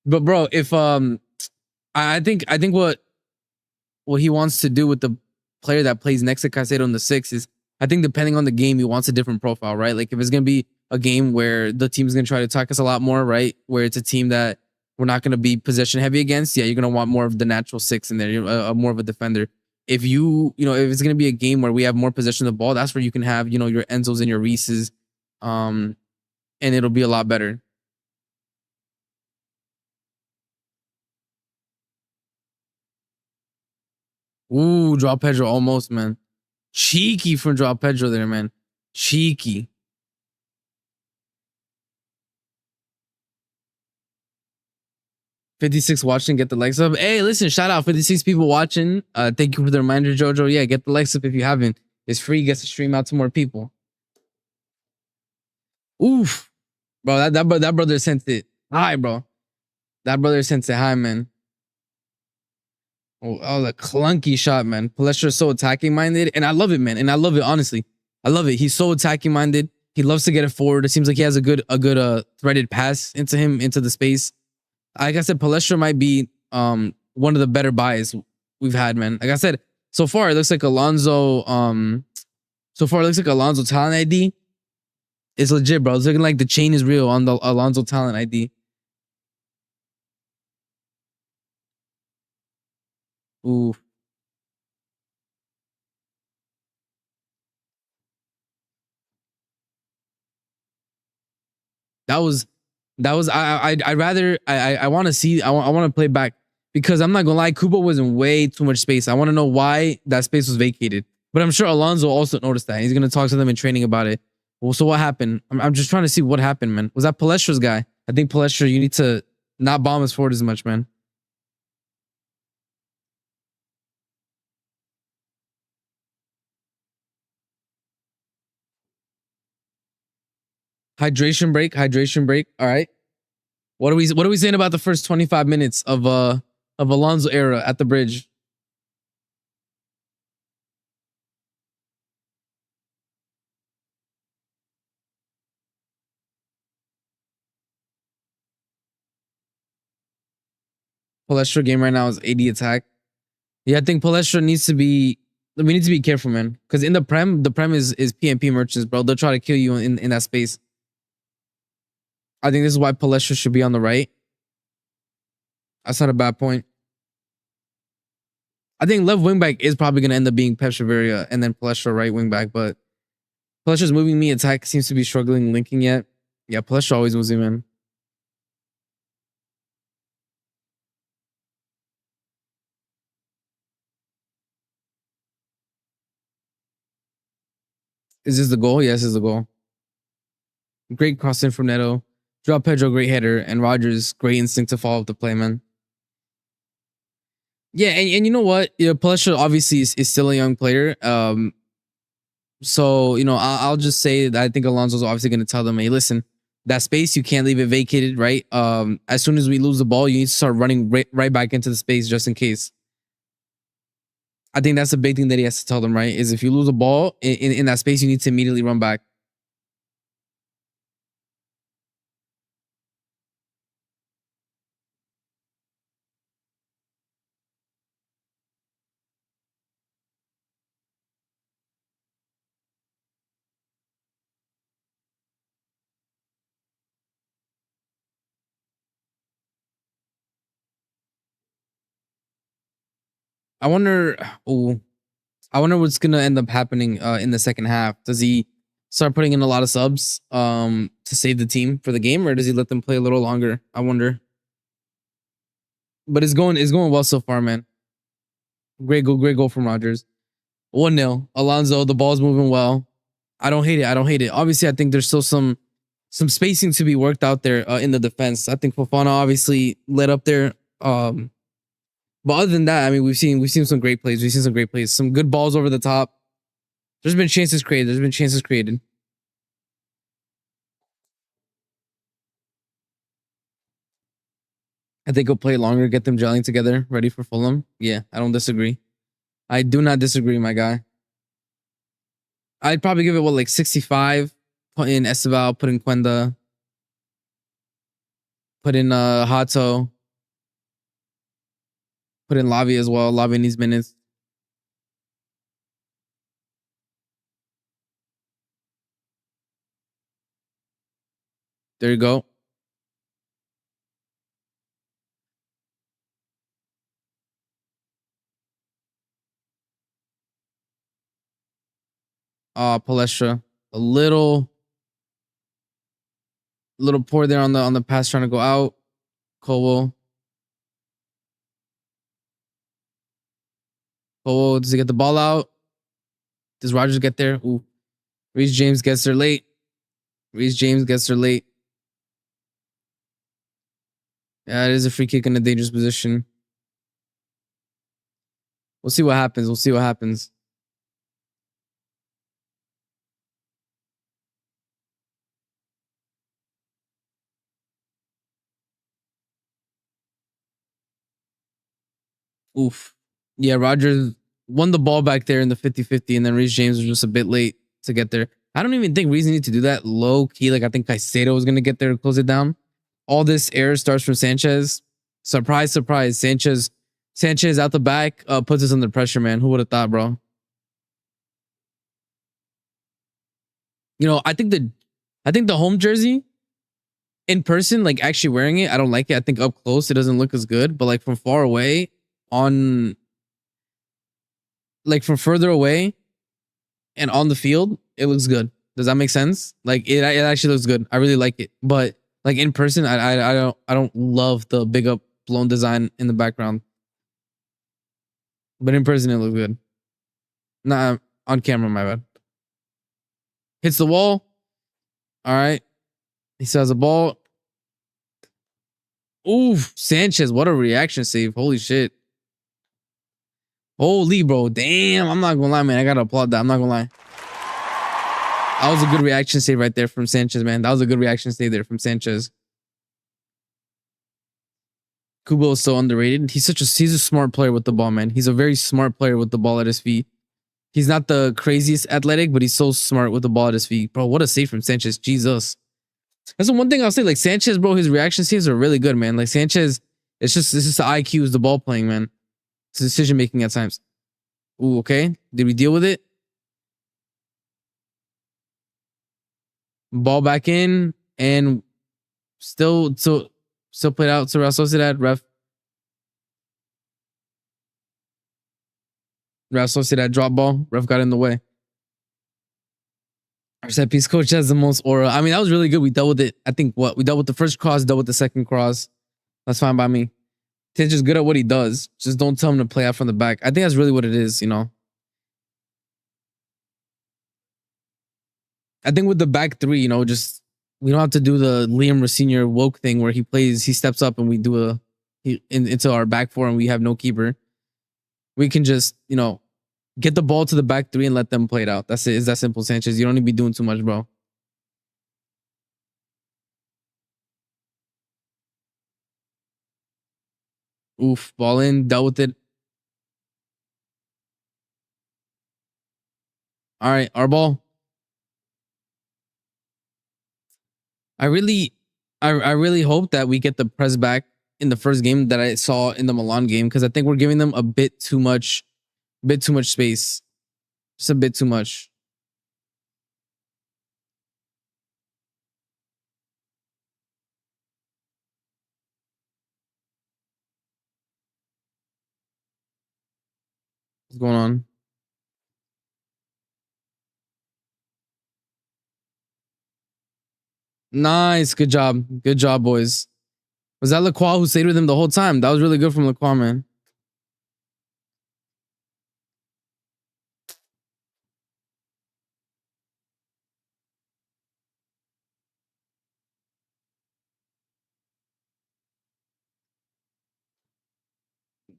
But, bro, if I think what he wants to do with the player that plays next to Caicedo in the 6 is, I think depending on the game, he wants a different profile, right? Like, if it's going to be a game where the team's going to try to attack us a lot more, right? Where it's a team that we're not going to be possession heavy against. Yeah, you're going to want more of the natural 6 in there, more of a defender. If if it's going to be a game where we have more possession of the ball, that's where you can have, your Enzos and your Reeses, and it'll be a lot better. Ooh, draw Pedro almost, man. Cheeky from draw Pedro there, man. Cheeky. 56 watching, get the likes up. Hey, listen, shout out 56 people watching. Thank you for the reminder, Jojo. Yeah, get the likes up if you haven't. It's free, gets to stream out to more people. Oof. Bro, that brother sent it high, bro. That brother sent it high, man. Oh, that was a clunky shot, man. Palestra is so attacking minded, and I love it, man. And I love it, honestly. I love it. He's so attacking minded. He loves to get it forward. It seems like he has a good threaded pass into the space. Like I said, Palestra might be one of the better buys we've had, man. Like I said, so far it looks like Alonso. Talent ID is legit, bro. It's looking like the chain is real on the Alonso Talent ID. Ooh. I want to see. I want to play back because I'm not gonna lie, Kubo was in way too much space. I want to know why that space was vacated. But I'm sure Alonso also noticed that. He's gonna talk to them in training about it. Well, so what happened? I'm just trying to see what happened, man. Was that Palestra's guy? I think Palestra, you need to not bomb us forward as much, man. Hydration break. Hydration break. All right. What are we saying about the first 25 minutes of Alonso era at the bridge? Palestra game right now is 80 attack. Yeah, I think Palestra needs to be. We need to be careful, man. Because in the prem is PMP merchants, bro. They'll try to kill you in that space. I think this is why Palestra should be on the right. That's not a bad point. I think left wingback is probably going to end up being Pep Chaveria and then Palestra right wingback. But Palestra's moving me. Attack seems to be struggling linking yet. Yeah, Palestra always moves me, man. Is this the goal? Yes, this is the goal. Great cross in from Neto. Joao Pedro, great header, and Rodgers, great instinct to follow up the play, man. Yeah, and you know what? Palestra obviously is still a young player. So I'll just say that I think Alonso's obviously going to tell them, hey, listen, that space you can't leave it vacated, right? As soon as we lose the ball, you need to start running right back into the space just in case. I think that's the big thing that he has to tell them, right? Is if you lose a ball in that space, you need to immediately run back. I wonder. Oh, I wonder what's gonna end up happening in the second half. Does he start putting in a lot of subs to save the team for the game, or does he let them play a little longer? I wonder. But it's going well so far, man. Great goal from Rodgers. 1-0. Alonso, the ball's moving well. I don't hate it. Obviously, I think there's still some spacing to be worked out there in the defense. I think Fofana obviously led up there. But other than that, I mean, we've seen some great plays. We've seen some great plays. Some good balls over the top. There's been chances created. I think he'll play longer, get them gelling together, ready for Fulham. Yeah, I don't disagree. I do not disagree, my guy. I'd probably give it like 65. Put in Esteval, put in Quenda, put in Hato, put in Lavi as well. Lavi needs minutes. There you go. Palestra. A little poor there on the pass trying to go out. Cole. Does he get the ball out? Does Rodgers get there? Ooh. Reece James gets there late. Yeah, it is a free kick in a dangerous position. We'll see what happens. Oof. Yeah, Rodgers won the ball back there in the 50-50, and then Reece James was just a bit late to get there. I don't even think Reece needed to do that low key. Like, I think Caicedo was going to get there to close it down. All this error starts from Sanchez. Surprise. Sanchez out the back puts us under pressure, man. Who would have thought, bro? I think the home jersey in person, like actually wearing it, I don't like it. I think up close it doesn't look as good, but like from far away from further away and on the field, it looks good. Does that make sense? Like it actually looks good. I really like it. But like in person, I don't love the big up blown design in the background. But in person, it looks good. Nah, on camera, my bad. Hits the wall. All right. He still has a ball. Oof, Sanchez, what a reaction save. Holy shit. Holy, bro. Damn, I'm not gonna lie, man. I gotta applaud that. I'm not gonna lie. That was a good reaction save right there from Sanchez, man. That was a good reaction save there from Sanchez. Kubo is so underrated. He's a smart player with the ball, man. He's a very smart player with the ball at his feet. He's not the craziest athletic, but he's so smart with the ball at his feet. Bro, what a save from Sanchez. Jesus. That's the one thing I'll say. Like Sanchez, bro, his reaction saves are really good, man. Like Sanchez, it's just the IQ is the ball playing, man. It's decision making at times. Ooh, okay. Did we deal with it? Ball back in and still played out to Real Sociedad. Real Sociedad drop ball. Ref got in the way. Our set piece coach has the most aura. I mean, that was really good. We dealt with it. I think we dealt with the first cross, dealt with the second cross. That's fine by me. He's just good at what he does. Just don't tell him to play out from the back. I think that's really what it is, I think with the back three, just we don't have to do the Liam Rossinier woke thing where he steps up and we do into our back four and we have no keeper. We can just, get the ball to the back three and let them play it out. That's it. It's that simple, Sanchez. You don't need to be doing too much, bro. Oof, ball in, dealt with it. All right, our ball. I really hope that we get the press back in the first game that I saw in the Milan game because I think we're giving them a bit too much space, just a bit too much. What's going on? Nice, good job, boys. Was that Lacroix who stayed with him the whole time? That was really good from Lacroix, man.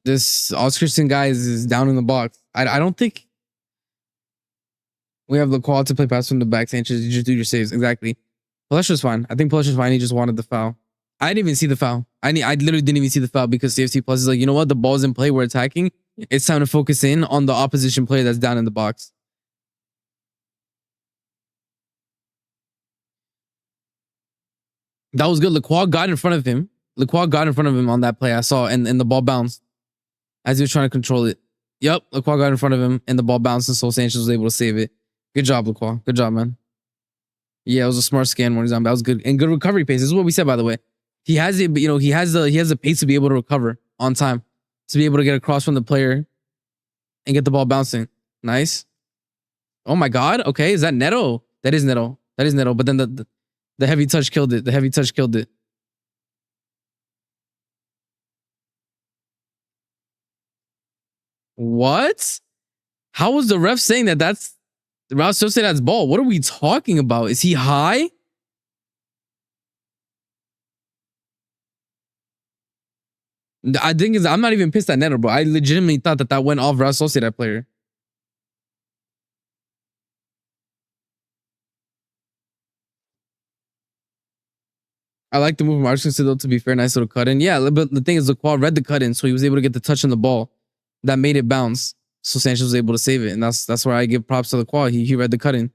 This Oscarson guy is down in the box. I don't think we have Lacroix to play pass from the back. Sanchez, you just do your saves. Exactly. Palestro's fine. I think Palestro's fine. He just wanted the foul. I didn't even see the foul. I literally didn't even see the foul because CFC Plus is like, you know what? The ball's in play. We're attacking. It's time to focus in on the opposition player that's down in the box. That was good. Lacroix got in front of him. Lacroix got in front of him on that play I saw, and the ball bounced as he was trying to control it. Yep, Lacroix got in front of him, and the ball bounced, and so Sanchez was able to save it. Good job, Lacroix. Good job, man. Yeah, it was a smart scan when he's on. That was good and good recovery pace. This is what we said, by the way. He has it, but he has the pace to be able to recover on time, to be able to get across from the player and get the ball bouncing. Nice. Oh my God. Okay, is that Neto? That is Neto. That is Neto. But then the heavy touch killed it. The heavy touch killed it. What? How was the ref saying that that's Real Sociedad's ball? What are we talking about? Is he high? I think I'm not even pissed at Neto, bro. I legitimately thought that went off Real Sociedad player. I like the move from Arsenal though, to be fair. Nice little cut in. Yeah, but the thing is, the Lacroix read the cut in, so he was able to get the touch on the ball that made it bounce. So Sanchez was able to save it. And that's where I give props to the Lacroix. He read the cut in.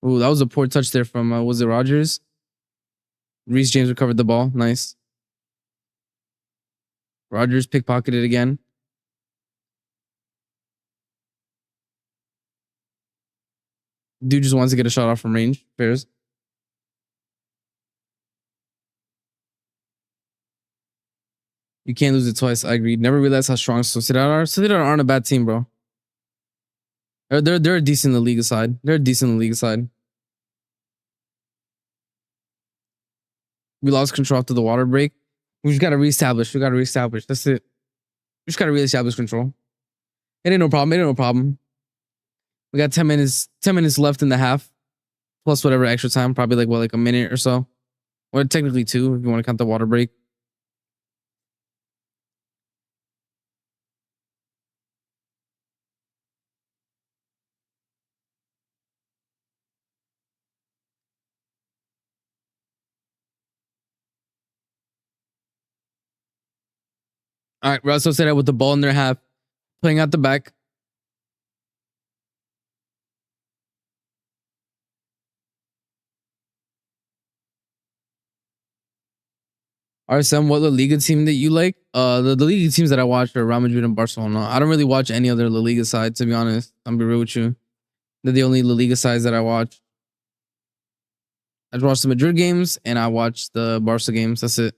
Oh, that was a poor touch there from, was it Rogers? Reece James recovered the ball. Nice. Rogers pickpocketed again. Dude just wants to get a shot off from range. Fairs. You can't lose it twice. I agreed. Never realized how strong Sociedad are. Sociedad aren't a bad team, bro. They're a decent in the Liga side. They're a decent in the Liga side. We lost control after the water break. We just got to reestablish. That's it. We just got to reestablish control. It ain't no problem. It ain't no problem. We got 10 minutes left in the half. Plus whatever extra time. Probably like a minute or so. Or technically 2 if you want to count the water break. All right, Russell said that with the ball in their half, playing out the back. RSM, what La Liga team that you like? The La Liga teams that I watch are Real Madrid and Barcelona. I don't really watch any other La Liga side, to be honest. I'm be real with you. They're the only La Liga sides that I watch. I just watch the Madrid games and I watch the Barca games. That's it.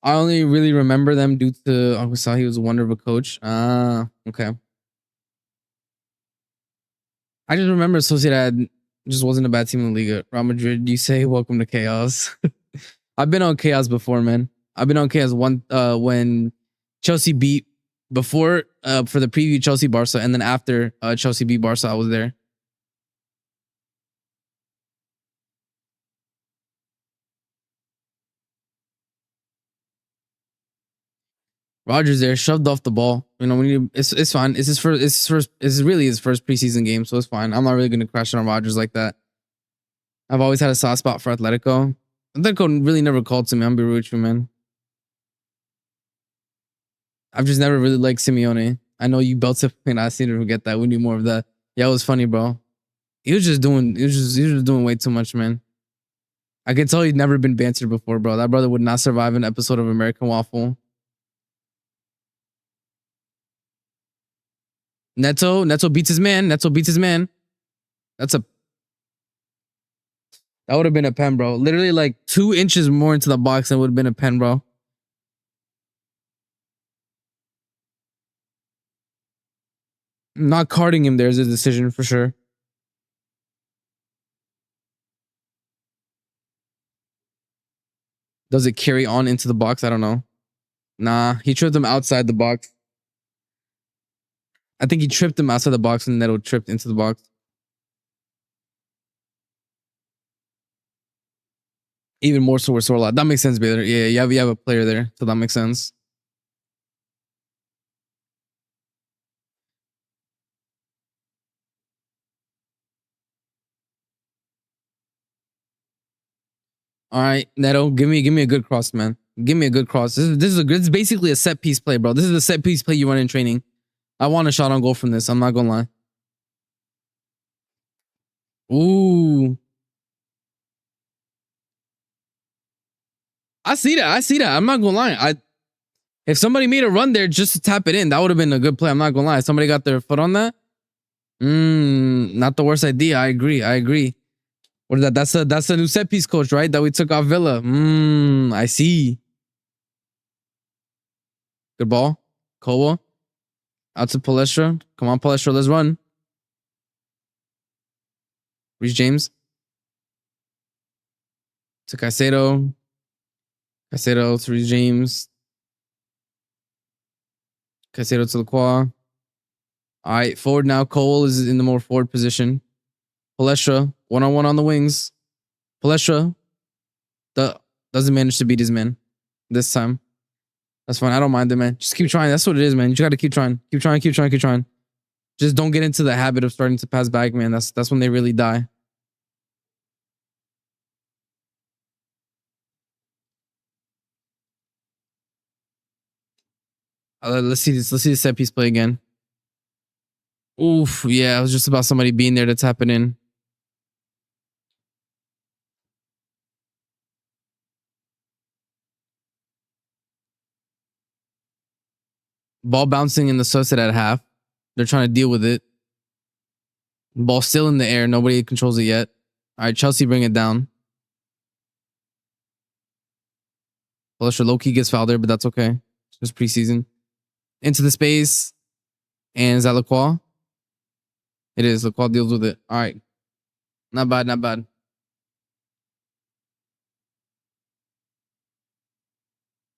I only really remember them due to Uncle Sal. He was a wonder of a coach. Ah, okay. I just remember Sociedad Just wasn't a bad team in the Liga. Real Madrid, you say welcome to chaos. I've been on chaos before, man. I've been on chaos when Chelsea beat before for the preview Chelsea Barca, and then after Chelsea beat Barca, I was there. Rogers there shoved off the ball. You know, it's fine. It's really his first preseason game, so it's fine. I'm not really gonna crash on Rogers like that. I've always had a soft spot for Atletico. Atletico really never called to me. I'm be rude with you, man. I've just never really liked Simeone. I know you belted and I seem to forget that. We need more of that. Yeah, it was funny, bro. He was just doing way too much, man. I can tell he's never been bantered before, bro. That brother would not survive an episode of American Waffle. Neto beats his man. Neto beats his man. That would have been a pen, bro. Literally like 2 inches more into the box and it would have been a pen, bro. Not carding him there is a decision for sure. Does it carry on into the box? I don't know. Nah, he tripped him outside the box. I think he tripped him outside the box and Neto tripped into the box. Even more so with Sorla. That makes sense, Baylor. Yeah, you have a player there, so that makes sense. All right, Neto, give me a good cross, man. Give me a good cross. This is basically a set piece play, bro. This is a set piece play you run in training. I want a shot on goal from this. I'm not gonna lie. Ooh, I see that. I see that. I'm not gonna lie. If somebody made a run there just to tap it in, that would have been a good play. I'm not gonna lie. Somebody got their foot on that. Not the worst idea. I agree. What is that? That's a new set piece coach, right? That we took off Villa. I see. Good ball. Kowa. Out to Palestra. Come on, Palestra. Let's run. Reece James. To Caicedo. Caicedo to Reece James. Caicedo to Lacroix. All right, forward now. Cole is in the more forward position. Palestra, one-on-one on the wings. Palestra doesn't manage to beat his man this time. That's fine. I don't mind it, man. Just keep trying. That's what it is, man. You just got to keep trying. Keep trying. Just don't get into the habit of starting to pass back, man. That's when they really die. Let's see this. Let's see the set piece play again. Oof. Yeah, it was just about somebody being there to tap it in. Ball bouncing in the Sociedad half. They're trying to deal with it. Ball still in the air. Nobody controls it yet. All right, Chelsea bring it down. Palestra low-key gets fouled there, but that's okay. It's preseason. Into the space. And is that Lacroix? It is. Lacroix deals with it. All right. Not bad.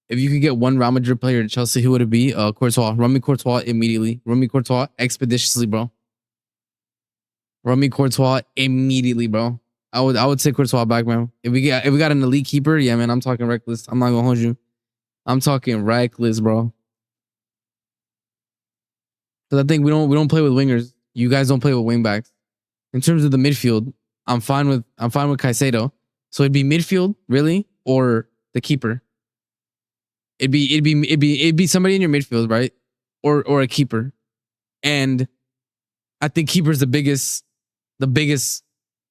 If you could get one Real Madrid player to Chelsea, who would it be? Courtois. Run me Courtois immediately. Run me Courtois expeditiously, bro. Run me Courtois immediately, bro. I would take Courtois back, man. If we got an elite keeper, yeah, man, I'm talking reckless. I'm not gonna hold you. I'm talking reckless, bro. Because I think we don't play with wingers. You guys don't play with wingbacks. In terms of the midfield, I'm fine with Caicedo. So it'd be midfield, really, or the keeper. It'd be somebody in your midfield, right? Or a keeper. And I think keeper's the biggest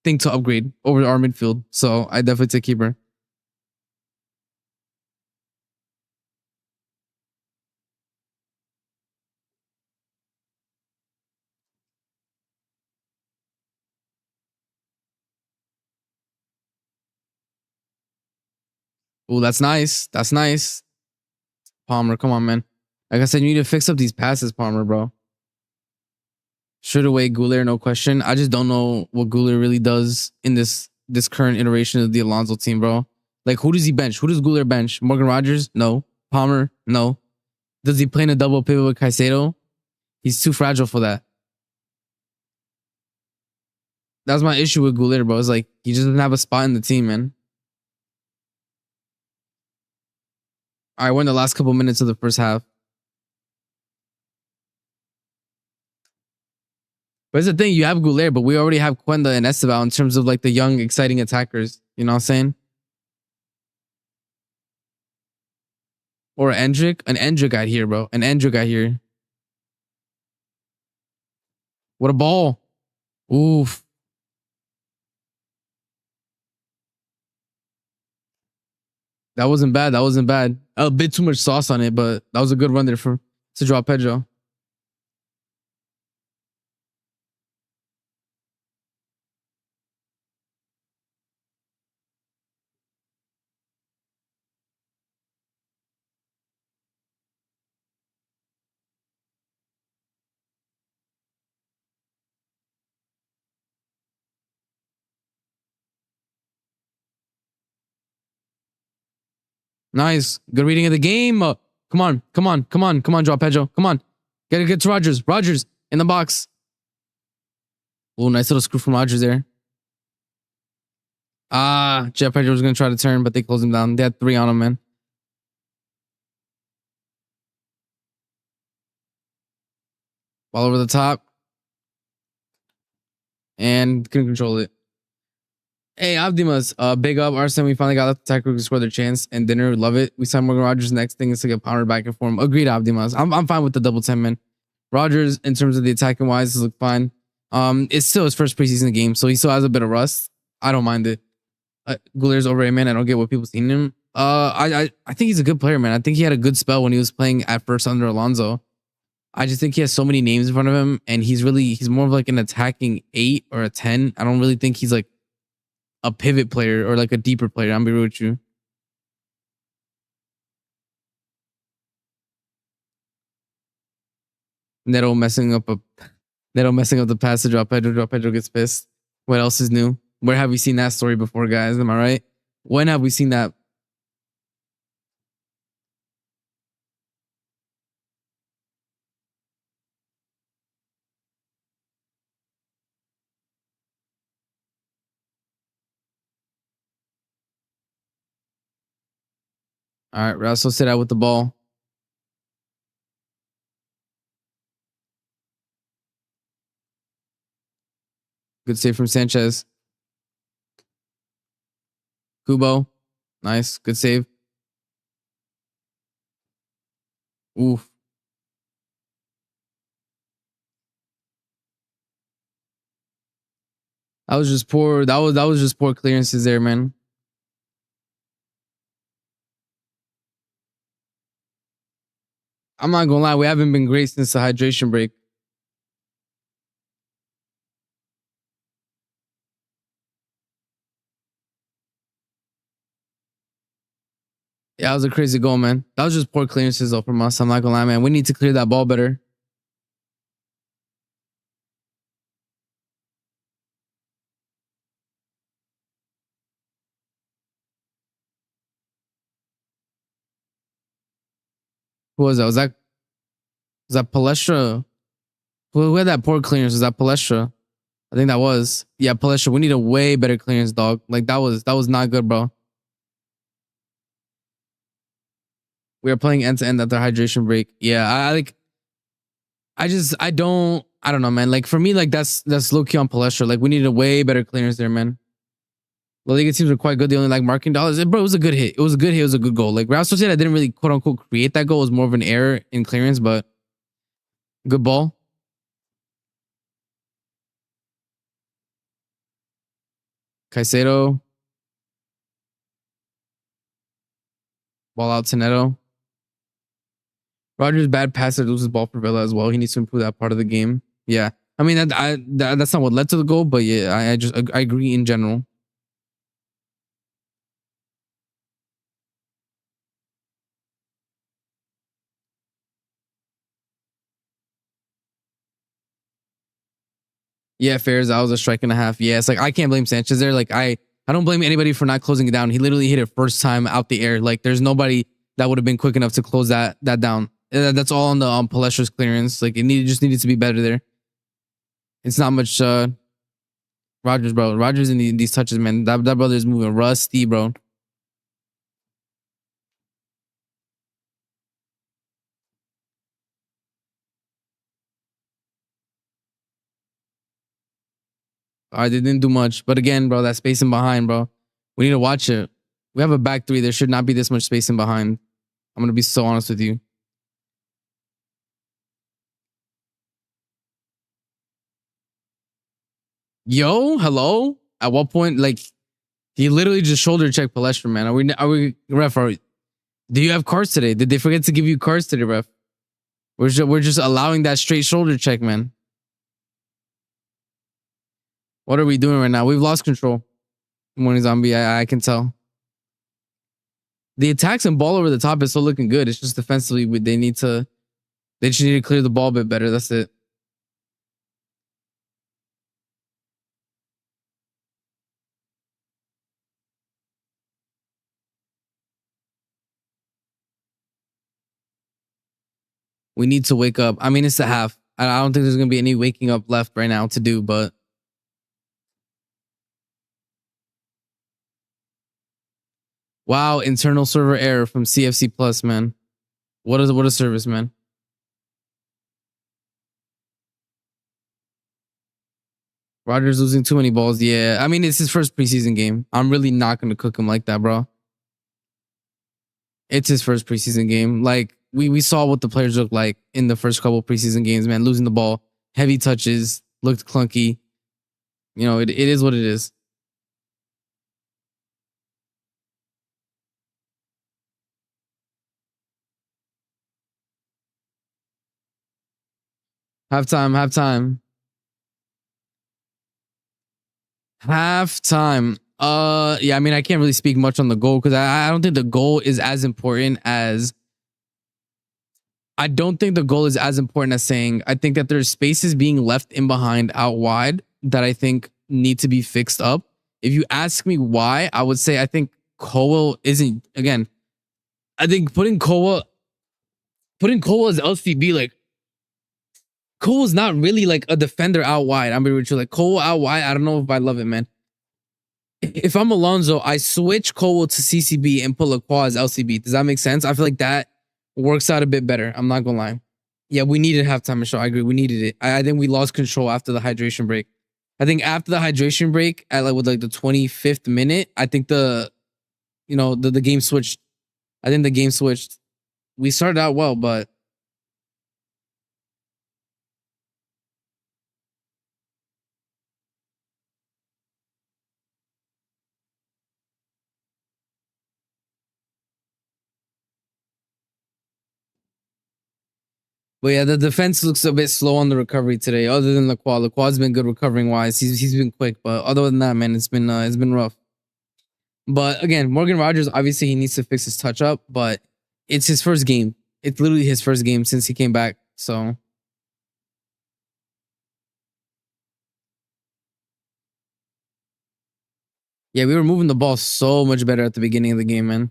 thing to upgrade over our midfield. So I definitely take keeper. Oh, that's nice. That's nice. Palmer, come on, man. Like I said, you need to fix up these passes, Palmer, bro. Straight away, Goulier, no question. I just don't know what Goulier really does in this current iteration of the Alonso team, bro. Like, who does he bench? Who does Goulier bench? Morgan Rogers? No. Palmer? No. Does he play in a double pivot with Caicedo? He's too fragile for that. That's my issue with Goulier, bro. It's like he just doesn't have a spot in the team, man. All right, we're in the last couple minutes of the first half. But it's the thing, you have Goulier, but we already have Cuenda and Esteval in terms of like the young, exciting attackers. You know what I'm saying? Or Endrick. An Endrick out here, bro. An Endrick out here. What a ball. Oof. That wasn't bad. That wasn't bad. A bit too much sauce on it, but that was a good run there to draw Pedro. Nice. Good reading of the game. Come on. Come on. Come on. Come on, draw Pedro. Come on. Get to Rogers. Rogers in the box. Oh, nice little screw from Rogers there. Jeff Pedro was going to try to turn, but they closed him down. They had 3 on him, man. Ball over the top. And couldn't control it. Hey, Abdimas, big up. Arsenal, we finally got left attack to score their chance and dinner. Love it. We signed Morgan Rogers. Next thing is to get powered back and form. Agreed, Abdimas. I'm fine with the double 10, man. Rogers, in terms of the attacking wise, look fine. It's still his first preseason game, so he still has a bit of rust. I don't mind it. Goulier's overrated, man. I don't get what people seen him. I think he's a good player, man. I think he had a good spell when he was playing at first under Alonso. I just think he has so many names in front of him, and he's more of like an attacking 8 or a 10. I don't really think he's like a pivot player or like a deeper player. I'm be real with you. Neto messing up the pass to drop Pedro. Drop Pedro gets pissed. What else is new? Where have we seen that story before, guys? Am I right? When have we seen that? All right, Real Sociedad with the ball. Good save from Sanchez. Kubo. Nice. Good save. Oof. That was just poor. That was just poor clearances there, man. I'm not gonna lie, we haven't been great since the hydration break. Yeah, that was a crazy goal, man. That was just poor clearances though from us. I'm not gonna lie, man. We need to clear that ball better. Who was that? Was that Palestra? Who had that poor clearance? Was that Palestra? I think that was. Yeah, Palestra. We need a way better clearance, dog. Like that was not good, bro. We are playing end to end at the hydration break. Yeah, I like. I don't know, man. Like for me, like that's low key on Palestra. Like we needed a way better clearance there, man. La Liga teams are quite good. They only like marking dollars. Bro, it was a good hit. It was a good hit. It was a good goal. Like Real Sociedad didn't really quote unquote create that goal. It was more of an error in clearance, but good ball. Caicedo, ball out to Neto. Rogers bad passer loses ball for Villa as well. He needs to improve that part of the game. Yeah, I mean that's not what led to the goal, but yeah, I agree in general. Yeah, Fairs, that was a strike and a half. Yeah, it's like I can't blame Sanchez there. Like I don't blame anybody for not closing it down. He literally hit it first time out the air. Like there's nobody that would have been quick enough to close that down. That's all on the Palestra's clearance. Like just needed to be better there. It's not much Rogers, bro. Rogers in these touches, man. That brother is moving rusty, bro. All right, they didn't do much. But again, bro, that spacing behind, bro. We need to watch it. We have a back three. There should not be this much spacing behind. I'm going to be so honest with you. Yo, hello? At what point, like, he literally just shoulder checked Palestra, man. Ref, do you have cards today? Did they forget to give you cards today, ref? We're just allowing that straight shoulder check, man. What are we doing right now? We've lost control. Good morning, zombie. I can tell. The attacks and ball over the top is still looking good. It's just defensively, they just need to clear the ball a bit better. That's it. We need to wake up. I mean, it's the half. I don't think there's going to be any waking up left right now to do, but wow, internal server error from CFC Plus, man. What a service, man. Rogers losing too many balls. Yeah, I mean, it's his first preseason game. I'm really not going to cook him like that, bro. It's his first preseason game. Like we saw what the players look like in the first couple preseason games, man. Losing the ball, heavy touches, looked clunky. You know, it is what it is. Halftime, halftime. Halftime. Yeah, I mean, I can't really speak much on the goal because I don't think the goal is as important as saying I think that there's spaces being left in behind out wide that I think need to be fixed up. If you ask me why, I would say I think Cole isn't again. I think putting Cole as LCB, like Cole is not really like a defender out wide. I'm really like Cole out wide. I don't know if I love it, man. If I'm Alonso, I switch Cole to CCB and put Lacroix as LCB. Does that make sense? I feel like that works out a bit better. I'm not gonna lie. Yeah, we needed halftime, Michelle. I agree. We needed it. I think we lost control after the hydration break. I think after the hydration break, at with the 25th minute, I think the game switched. I think the game switched. We started out well, but yeah, the defense looks a bit slow on the recovery today. Other than Lacroix, Lacroix's been good recovering wise. He's been quick, but other than that, man, it's been rough. But again, Morgan Rogers, obviously he needs to fix his touch up, but it's his first game. It's literally his first game since he came back. So yeah, we were moving the ball so much better at the beginning of the game, man.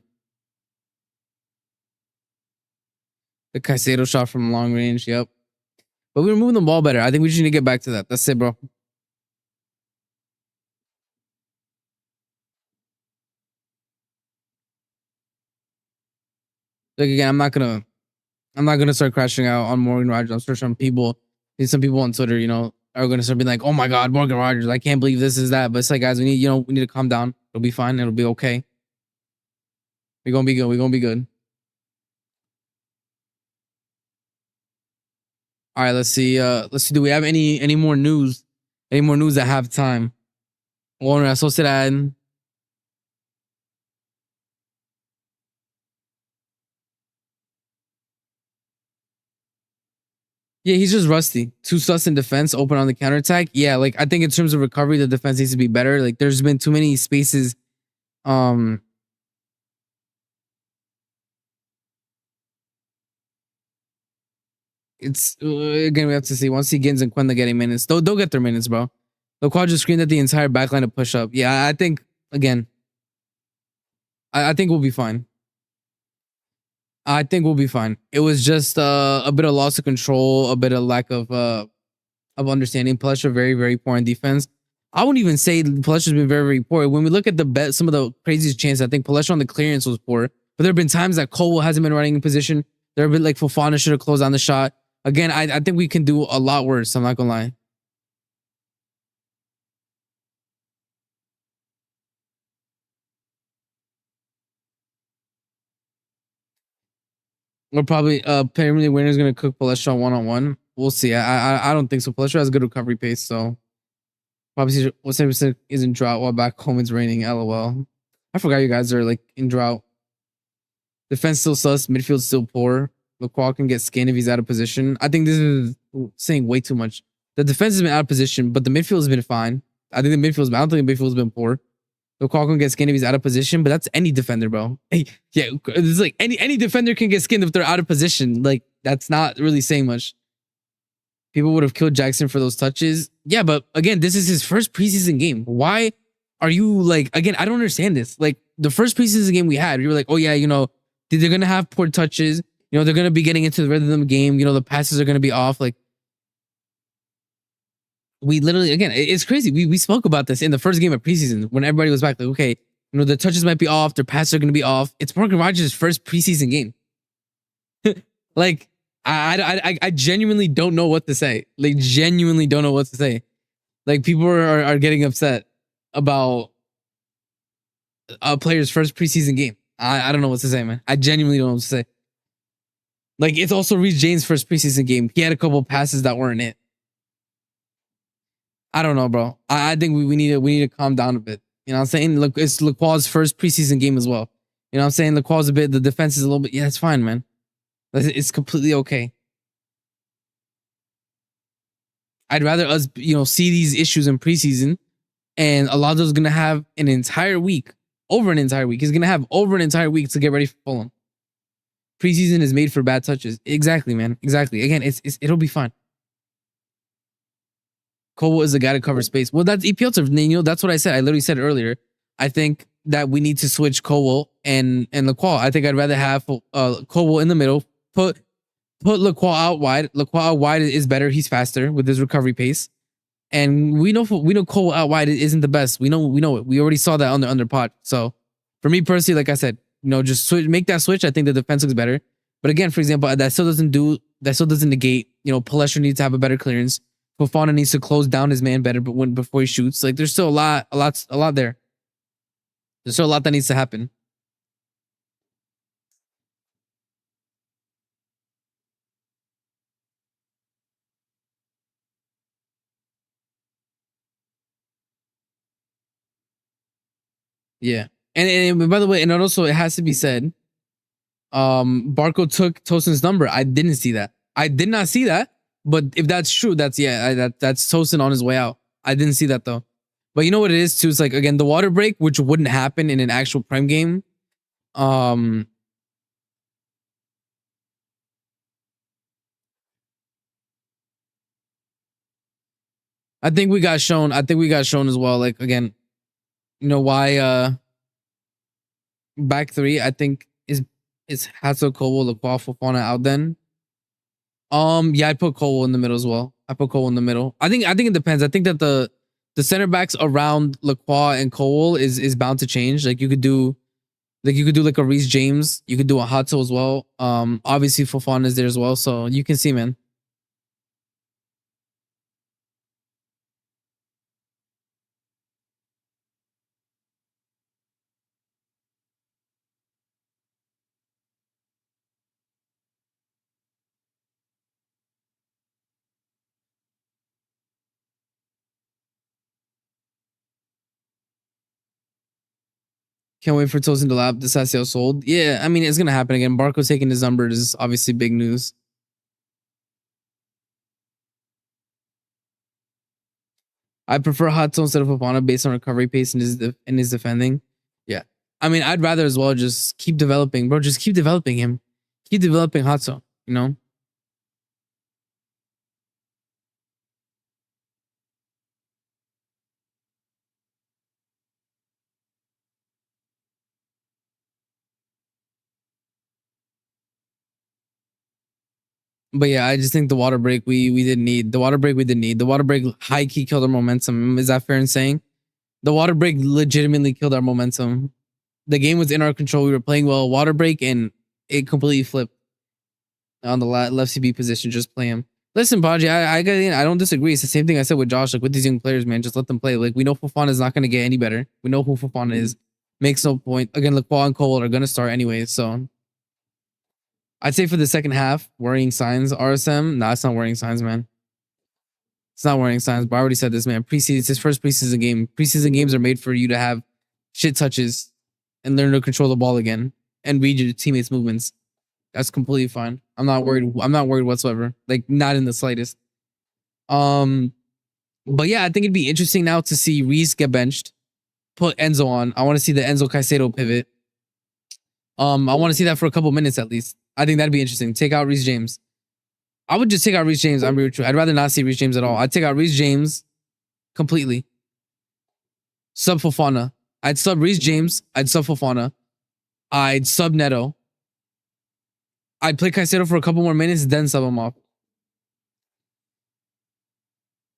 The Caicedo shot from long range, yep. But we were moving the ball better. I think we just need to get back to that. That's it, bro. Like again, I'm not gonna start crashing out on Morgan Rogers. I'm sure some people, some people on Twitter, are gonna start being like, "Oh my God, Morgan Rogers! I can't believe this is that." But it's like, guys, we need to calm down. It'll be fine. It'll be okay. We're gonna be good. We're gonna be good. All right, let's see. Let's see. Do we have any more news? Any more news at halftime? Real Sociedad. Yeah, he's just rusty. Too sus in defense, open on the counterattack. Yeah, like I think in terms of recovery, the defense needs to be better. Like there's been too many spaces. Um, It's again we have to see once Higgins and Quenda getting minutes. They'll get their minutes, bro. Lacroix just screened at the entire backline to push up. Yeah, I think again. I think we'll be fine. I think we'll be fine. It was just a bit of loss of control, a bit of lack of understanding. Palestra very, very poor in defense. I wouldn't even say Palestra's been very, very poor. When we look at the bet, some of the craziest chances, I think Palestra on the clearance was poor. But there have been times that Cole hasn't been running in position. There have been like Fofana should have closed on the shot. Again, I think we can do a lot worse. I'm not gonna lie. We're probably Premier League winner is gonna cook Palestra 1-on-1. We'll see. I don't think so. Palestra has a good recovery pace, so probably what 70% is in drought while back home it's raining. LOL. I forgot you guys are like in drought. Defense still sus. Midfield still poor. Lacroix can get skinned if he's out of position. I think this is saying way too much. The defense has been out of position, but the midfield has been fine. I think the midfield's. I don't think the midfield's been poor. Lacroix can get skinned if he's out of position, but that's any defender, bro. Hey, yeah, it's like any defender can get skinned if they're out of position. Like that's not really saying much. People would have killed Jackson for those touches. Yeah, but again, this is his first preseason game. Why are you like, again, I don't understand this. Like the first preseason game we had, we were like, oh yeah, you know, they're going to have poor touches. You know, they're going to be getting into the rhythm of the game. You know, the passes are going to be off. Like we literally, again, it's crazy. We spoke about this in the first game of preseason when everybody was back. Like, okay, you know, the touches might be off. Their passes are going to be off. It's Morgan Rogers' first preseason game. Like, I genuinely don't know what to say. Like, genuinely don't know what to say. Like, people are getting upset about a player's first preseason game. I don't know what to say, man. I genuinely don't know what to say. Like, it's also Reece James' first preseason game. He had a couple passes that weren't it. I don't know, bro. I think we need to calm down a bit. You know what I'm saying? Look, it's Lacroix's first preseason game as well. You know what I'm saying? Lacroix's a bit, the defense is a little bit, yeah, it's fine, man. It's completely okay. I'd rather us, you know, see these issues in preseason, and Alonso's gonna have an entire week, over an entire week. He's gonna have over an entire week to get ready for Fulham. Preseason is made for bad touches. Exactly, man. Exactly. Again, it'll be fine. Cole is the guy to cover space. Well, that's EPL turf. You know, that's what I said. I literally said earlier. I think that we need to switch Cole and Lacroix. I think I'd rather have Cole in the middle. Put Lacroix out wide. Lacroix out wide is better. He's faster with his recovery pace. And we know Cole out wide isn't the best. We know it. We already saw that on the under pot. So for me personally, like I said, you know, just make that switch. I think the defense looks better. But again, for example, that still doesn't negate, you know, Palestra needs to have a better clearance. Fofana needs to close down his man better, but before he shoots, like there's still a lot there. There's still a lot that needs to happen. Yeah, and by the way, and also it has to be said, Barco took Tosin's number. I didn't see that. I did not see that. But if that's true, that's Tosin on his way out. I didn't see that though. But you know what it is too? It's like again the water break, which wouldn't happen in an actual Prem game. I think we got shown. I think we got shown as well. Like again, you know why? Back three. I think is Hatso Kobo Lacroix Fofana out then. Yeah, I put Cole in the middle as well. I put Cole in the middle. I think it depends. I think that the center backs around Lacroix and Cole is bound to change. Like you could do like a Reece James. You could do a Hatso as well. Obviously Fofana is there as well. So you can see, man. Can't wait for Tosin to lap. Desasio sold. Yeah, I mean it's gonna happen again. Barco taking his number is obviously big news. I prefer Hatso instead of Fofana based on recovery pace and his defending. Yeah, I mean I'd rather as well just keep developing, bro. Just keep developing him. Keep developing Hatso. You know. But yeah, I just think the water break we didn't need. The water break we didn't need. The water break high key killed our momentum. Is that fair in saying? The water break legitimately killed our momentum. The game was in our control. We were playing well. Water break and it completely flipped on the left CB position. Just play him. Listen, Baji, I don't disagree. It's the same thing I said with Josh. Like with these young players, man, just let them play. Like we know Fofana is not going to get any better. We know who Fofana is. Makes no point. Again, Lacroix and Cole are going to start anyway. So I'd say for the second half, worrying signs. RSM, nah, it's not worrying signs, man. It's not worrying signs. But I already said this, man. Preseason, it's his first preseason game. Preseason games are made for you to have shit touches and learn to control the ball again and read your teammates' movements. That's completely fine. I'm not worried. I'm not worried whatsoever. Like not in the slightest. But yeah, I think it'd be interesting now to see Reese get benched, put Enzo on. I want to see the Enzo Caicedo pivot. I want to see that for a couple minutes at least. I think that'd be interesting. Take out Reece James. I would just take out Reece James. I'm real true. I'd rather not see Reece James at all. I'd take out Reece James completely. Sub Fofana. I'd sub Reece James. I'd sub Fofana. I'd sub Neto. I'd play Caicedo for a couple more minutes, then sub him off.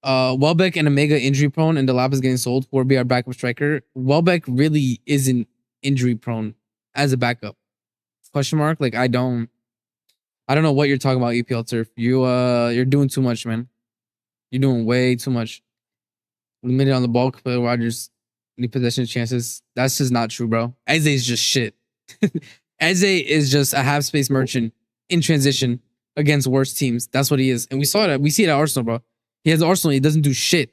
Welbeck and Omega injury prone, and Delap is getting sold. 4B our backup striker. Welbeck really isn't injury prone as a backup. Question mark? Like I don't know what you're talking about, EPL turf. You're doing too much, man. You're doing way too much. Limited on the ball, play Rodgers. Any possession chances. That's just not true, bro. Eze is just shit. Eze is just a half space merchant in transition against worse teams. That's what he is. And we saw it. We see it at Arsenal, bro. He has Arsenal. He doesn't do shit.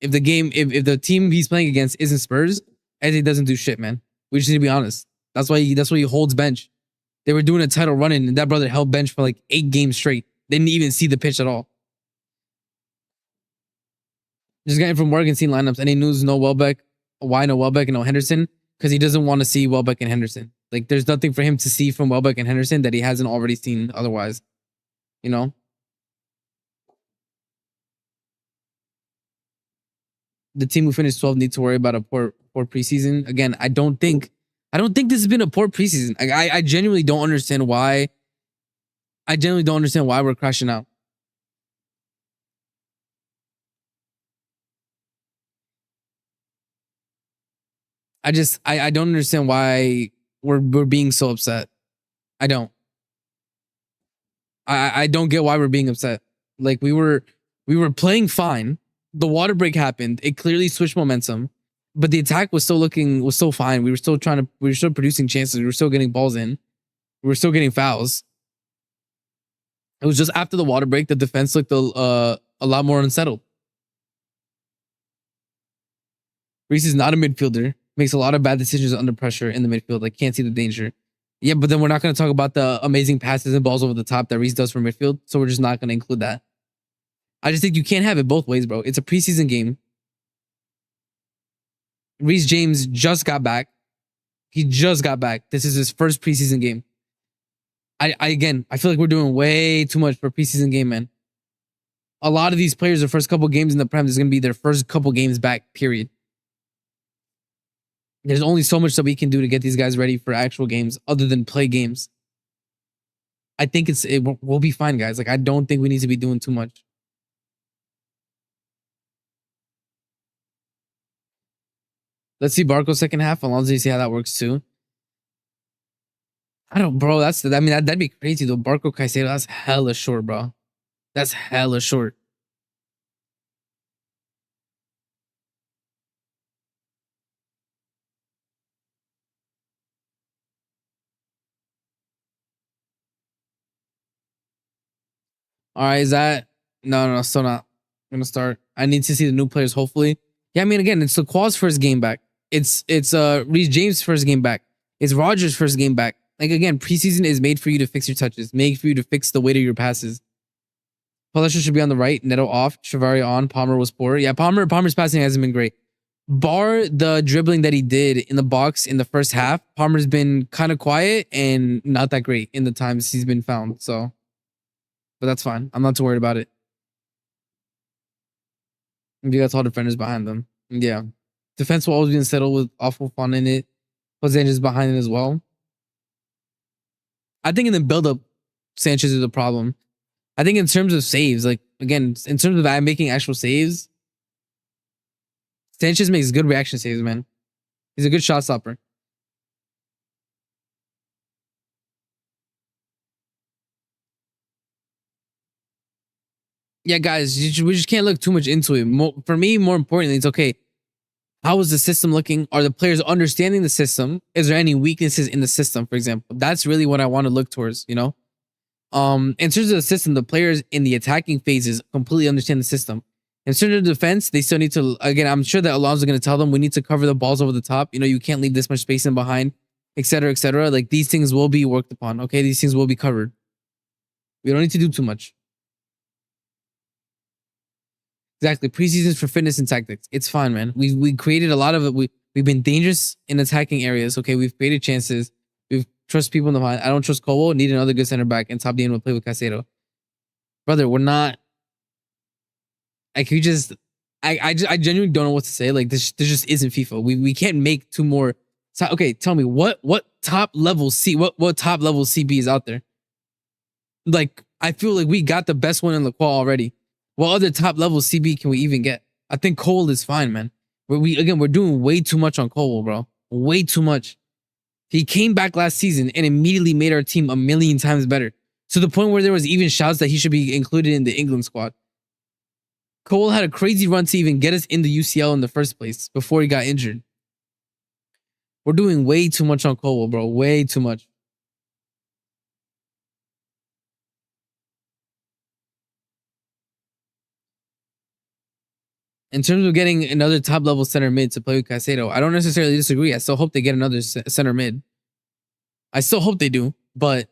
If the game, if the team he's playing against isn't Spurs, Eze doesn't do shit, man. We just need to be honest. That's why he holds bench. They were doing a title run-in, and that brother held bench for like 8 games straight. They didn't even see the pitch at all. Just getting from work and seeing lineups. Any news? No Welbeck. Why no Welbeck and no Henderson? Because he doesn't want to see Welbeck and Henderson. Like, there's nothing for him to see from Welbeck and Henderson that he hasn't already seen otherwise. You know? The team who finished 12 need to worry about a poor preseason. Again, I don't think this has been a poor preseason. I genuinely don't understand why. I genuinely don't understand why we're crashing out. I don't understand why we're being so upset. I don't. I don't get why we're being upset. Like we were playing fine. The water break happened. It clearly switched momentum, but the attack was still fine. We were still producing chances. We were still getting balls in. We were still getting fouls. It was just after the water break, the defense looked a lot more unsettled. Reece is not a midfielder. Makes a lot of bad decisions under pressure in the midfield. Like, can't see the danger. Yeah, but then we're not going to talk about the amazing passes and balls over the top that Reece does for midfield. So we're just not going to include that. I just think you can't have it both ways, bro. It's a preseason game. Reece James just got back. He just got back. This is his first preseason game. I feel like we're doing way too much for a preseason game, man. A lot of these players, their first couple games in the Prem is going to be their first couple games back, period. There's only so much that we can do to get these guys ready for actual games other than play games. I think we'll be fine, guys. Like, I don't think we need to be doing too much. Let's see Barco second half. Alonso, you see how that works too. I don't, bro. That'd be crazy though. Barco Caicedo, that's hella short, bro. That's hella short. All right, is that no, still not. I'm gonna start. I need to see the new players, hopefully. Yeah, I mean, again, it's Lacroix's first game back. It's Reece James' first game back. It's Rodgers' first game back. Like, again, preseason is made for you to fix your touches, made for you to fix the weight of your passes. Palestra should be on the right, Neto off, Chavari on, Palmer was poor. Yeah, Palmer's passing hasn't been great. Bar the dribbling that he did in the box in the first half, Palmer's been kind of quiet and not that great in the times he's been found. So, but that's fine. I'm not too worried about it. You got tall defenders behind them. Yeah. Defense will always be unsettled with awful fun in it. Jose is behind it as well. I think in the build-up, Sanchez is the problem. I think in terms of saves, like again, in terms of making actual saves, Sanchez makes good reaction saves, man. He's a good shot stopper. Yeah, guys, we just can't look too much into it. For me, more importantly, it's okay. How is the system looking? Are the players understanding the system? Is there any weaknesses in the system, for example? That's really what I want to look towards, you know? In terms of the system, the players in the attacking phases completely understand the system. In terms of defense, they still need to, again, I'm sure that Alonso is going to tell them we need to cover the balls over the top. You know, you can't leave this much space in behind, etc., etc. Like these things will be worked upon. Okay, these things will be covered. We don't need to do too much. Exactly. Preseasons for fitness and tactics. It's fine, man. We created a lot of it. We've been dangerous in attacking areas. Okay, we've created chances. We've trust people in the behind. I don't trust Cole. Need another good center back, and top the end will play with Caicedo. Brother, we're not. Like we just, I genuinely don't know what to say. Like this just isn't FIFA. We can't make two more. Okay, tell me what top level what top level CB is out there? Like I feel like we got the best one in the qual already. What other top level CB can we even get? I think Cole is fine, man. We're doing way too much on Cole, bro. Way too much. He came back last season and immediately made our team a million times better. To the point where there was even shouts that he should be included in the England squad. Cole had a crazy run to even get us in the UCL in the first place before he got injured. We're doing way too much on Cole, bro. Way too much. In terms of getting another top level center mid to play with Caicedo, I don't necessarily disagree. I still hope they get another center mid. I still hope they do, but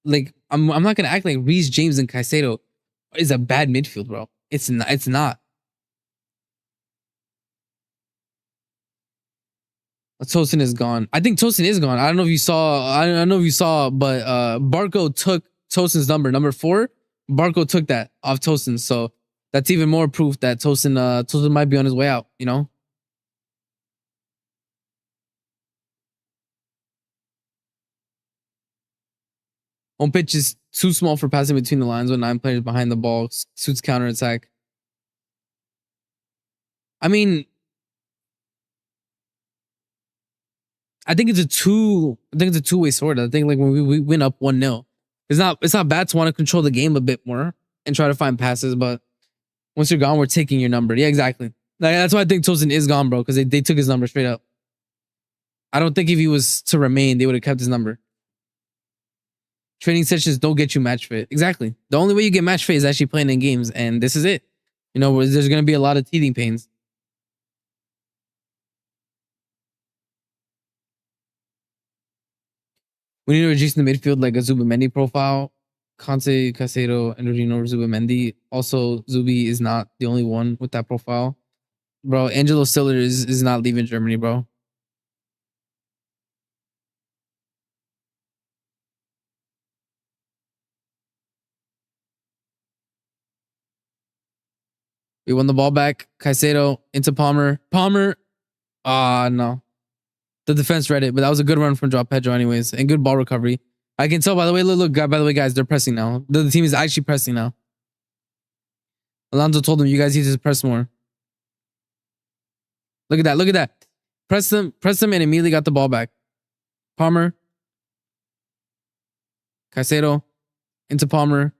like I'm not gonna act like Reece James and Caicedo is a bad midfield, bro. It's not. It's not. Tosin is gone. I think Tosin is gone. I don't know if you saw. I don't know if you saw, but Barco took Tosin's number 4. Barco took that off Tosin, so that's even more proof that Tosin might be on his way out. You know. Home pitch is too small for passing between the lines with 9 players behind the ball. Suits counter attack. I mean, I think it's a two-way sword. I think like when we win up 1-0, it's not bad to want to control the game a bit more and try to find passes, but once you're gone, we're taking your number. Yeah, exactly. Like, that's why I think Tosin is gone, bro, because they took his number straight up. I don't think if he was to remain, they would have kept his number. Training sessions don't get you match fit. Exactly. The only way you get match fit is actually playing in games, and this is it. You know, there's going to be a lot of teething pains. We need to reduce the midfield like a Zubamendi profile. Conte, Caicedo, and Rodrigo Zubamendi. Also, Zubi is not the only one with that profile. Bro, Angelo Stiller is not leaving Germany, bro. We won the ball back. Caicedo into Palmer. Palmer. No. The defense read it, but that was a good run from Joao Pedro anyways. And good ball recovery. I can tell, by the way, look, by the way, guys, they're pressing now. The team is actually pressing now. Alonso told them, you guys need to press more. Look at that. Press them, and immediately got the ball back. Palmer. Caicedo. Into Palmer.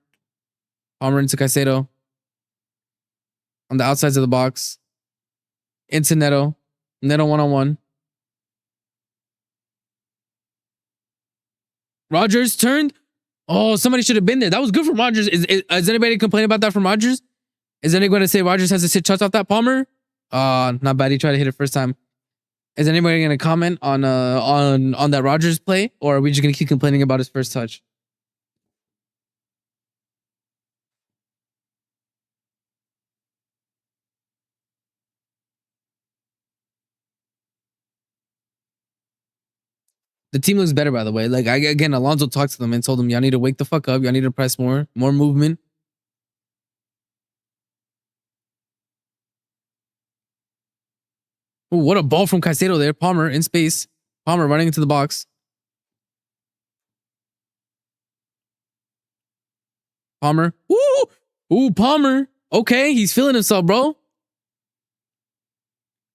Palmer into Caicedo. On the outsides of the box. Into Neto. Neto one-on-one. Rodgers turned. Oh, somebody should have been there. That was good from Rodgers. Is anybody complaining about that from Rodgers? Is anybody going to say Rodgers has to sit shots off that Palmer? Not bad. He tried to hit it first time. Is anybody going to comment on that Rodgers play, or are we just going to keep complaining about his first touch? The team looks better, by the way. Like again, Alonso talked to them and told them, y'all need to wake the fuck up. Y'all need to press more movement. Ooh, what a ball from Caicedo there. Palmer in space. Palmer running into the box. Palmer. Ooh, Palmer. Okay, he's feeling himself, bro.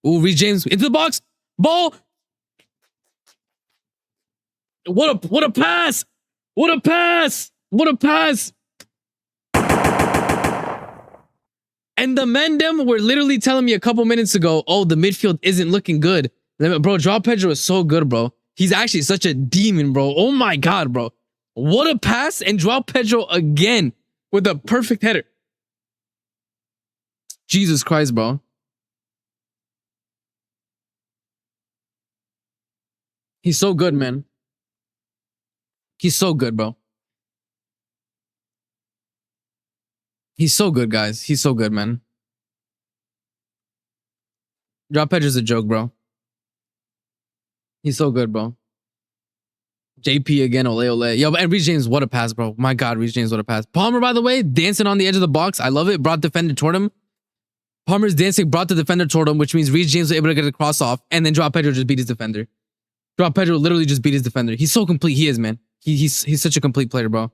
Ooh, Reece James into the box. Ball. What a pass. What a pass. What a pass. And the Mendem were literally telling me a couple minutes ago, oh, the midfield isn't looking good. Bro, Joao Pedro is so good, bro. He's actually such a demon, bro. Oh my God, bro. What a pass. And Joao Pedro again with a perfect header. Jesus Christ, bro. He's so good, man. He's so good, bro. He's so good, guys. He's so good, man. Joao Pedro's a joke, bro. He's so good, bro. JP again, ole. Yo, and Reece James, what a pass, bro. My God, Reece James, what a pass. Palmer, by the way, dancing on the edge of the box. I love it. Brought defender toward him. Palmer's dancing, brought the defender toward him, which means Reece James was able to get a cross off, and then Joao Pedro just beat his defender. Joao Pedro literally just beat his defender. He's so complete. He is, man. He's such a complete player, bro.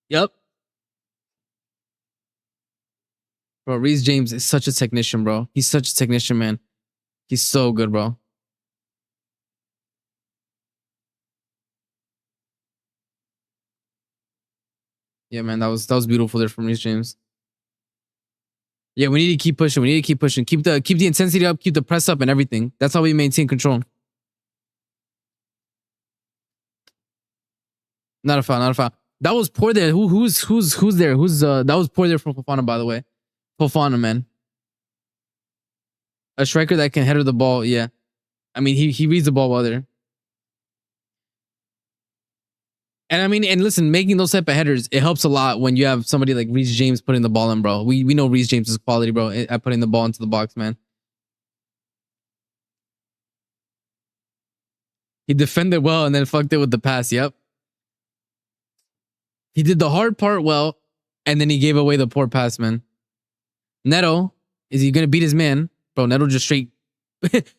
Yep. Bro, Reece James is such a technician, bro. He's such a technician, man. He's so good, bro. Yeah, man, that was beautiful there from Reece James. Yeah, we need to keep pushing. We need to keep pushing. Keep the intensity up, keep the press up and everything. That's how we maintain control. Not a foul, not a foul. That was poor there. Who's there? That was poor there from Fofana, by the way. Fofana, man. A striker that can header the ball, yeah. I mean, he reads the ball well there. And I mean, and listen, making those type of headers, it helps a lot when you have somebody like Reece James putting the ball in, bro. We know Reece James is quality, bro, at putting the ball into the box, man. He defended well and then fucked it with the pass. Yep. He did the hard part well, and then he gave away the poor pass, man. Neto, is he gonna beat his man? Bro, Neto just straight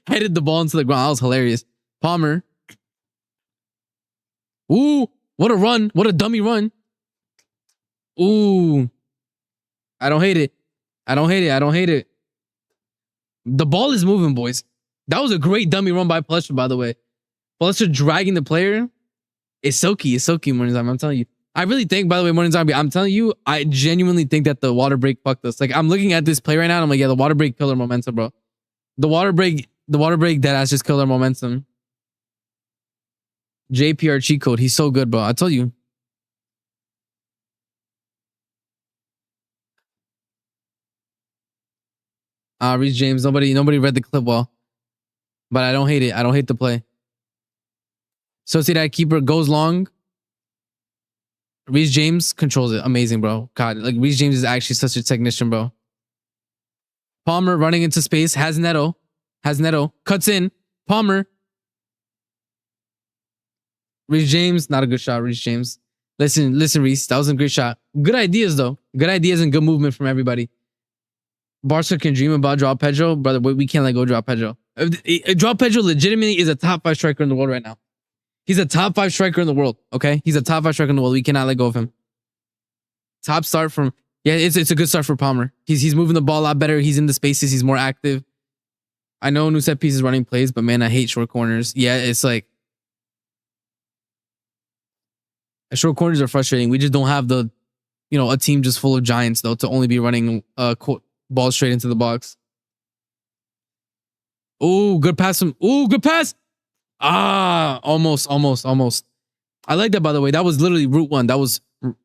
headed the ball into the ground. That was hilarious. Palmer. Ooh, what a run. What a dummy run. Ooh. I don't hate it. I don't hate it. I don't hate it. The ball is moving, boys. That was a great dummy run by Palestra, by the way. Palestra dragging the player. It's Soki. It's Soki, Morning Zombie. I'm telling you. I really think, by the way, Morning Zombie, I'm telling you, I genuinely think that the water break fucked us. Like, I'm looking at this play right now, and I'm like, yeah, the water break killed our momentum, bro. The water break that has just killed our momentum. JPR cheat code. He's so good, bro. I told you. Reece James. Nobody read the clip well. But I don't hate it. I don't hate the play. Sociedad keeper goes long. Reece James controls it. Amazing, bro. God, like Reece James is actually such a technician, bro. Palmer running into space. Has Neto. Cuts in. Palmer. Reece James. Not a good shot, Reece James. Listen, Reece. That was a great shot. Good ideas, though. Good ideas and good movement from everybody. Barca can dream about Joao Pedro. Brother, we can't let go of Joao Pedro. Joao Pedro legitimately is a top 5 striker in the world right now. He's a top 5 striker in the world, okay? He's a top 5 striker in the world. We cannot let go of him. Top start from... Yeah, it's a good start for Palmer. He's moving the ball a lot better. He's in the spaces. He's more active. I know new set pieces running plays, but man, I hate short corners. Yeah, it's like... Short corners are frustrating. We just don't have the... a team just full of giants, though, to only be running ball straight into the box. Oh, good pass. Good pass. Almost. I like that, by the way. That was literally route 1. That was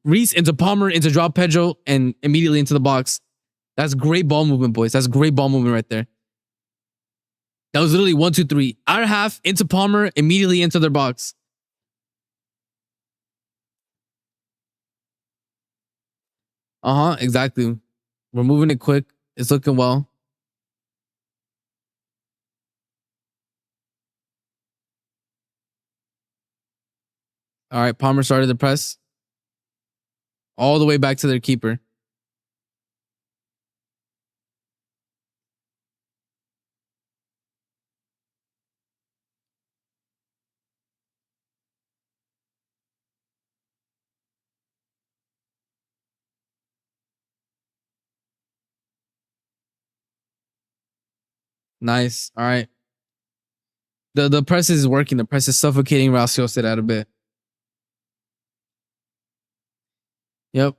Reece into Palmer, into Joao Pedro, and immediately into the box. That's great ball movement, boys. That's great ball movement right there. That was literally 1, 2, 3. Our half into Palmer, immediately into their box. Exactly. We're moving it quick. It's looking well. All right, Palmer started the press. All the way back to their keeper. Nice. All right. The press is working. The press is suffocating Real Sociedad a bit. Yep.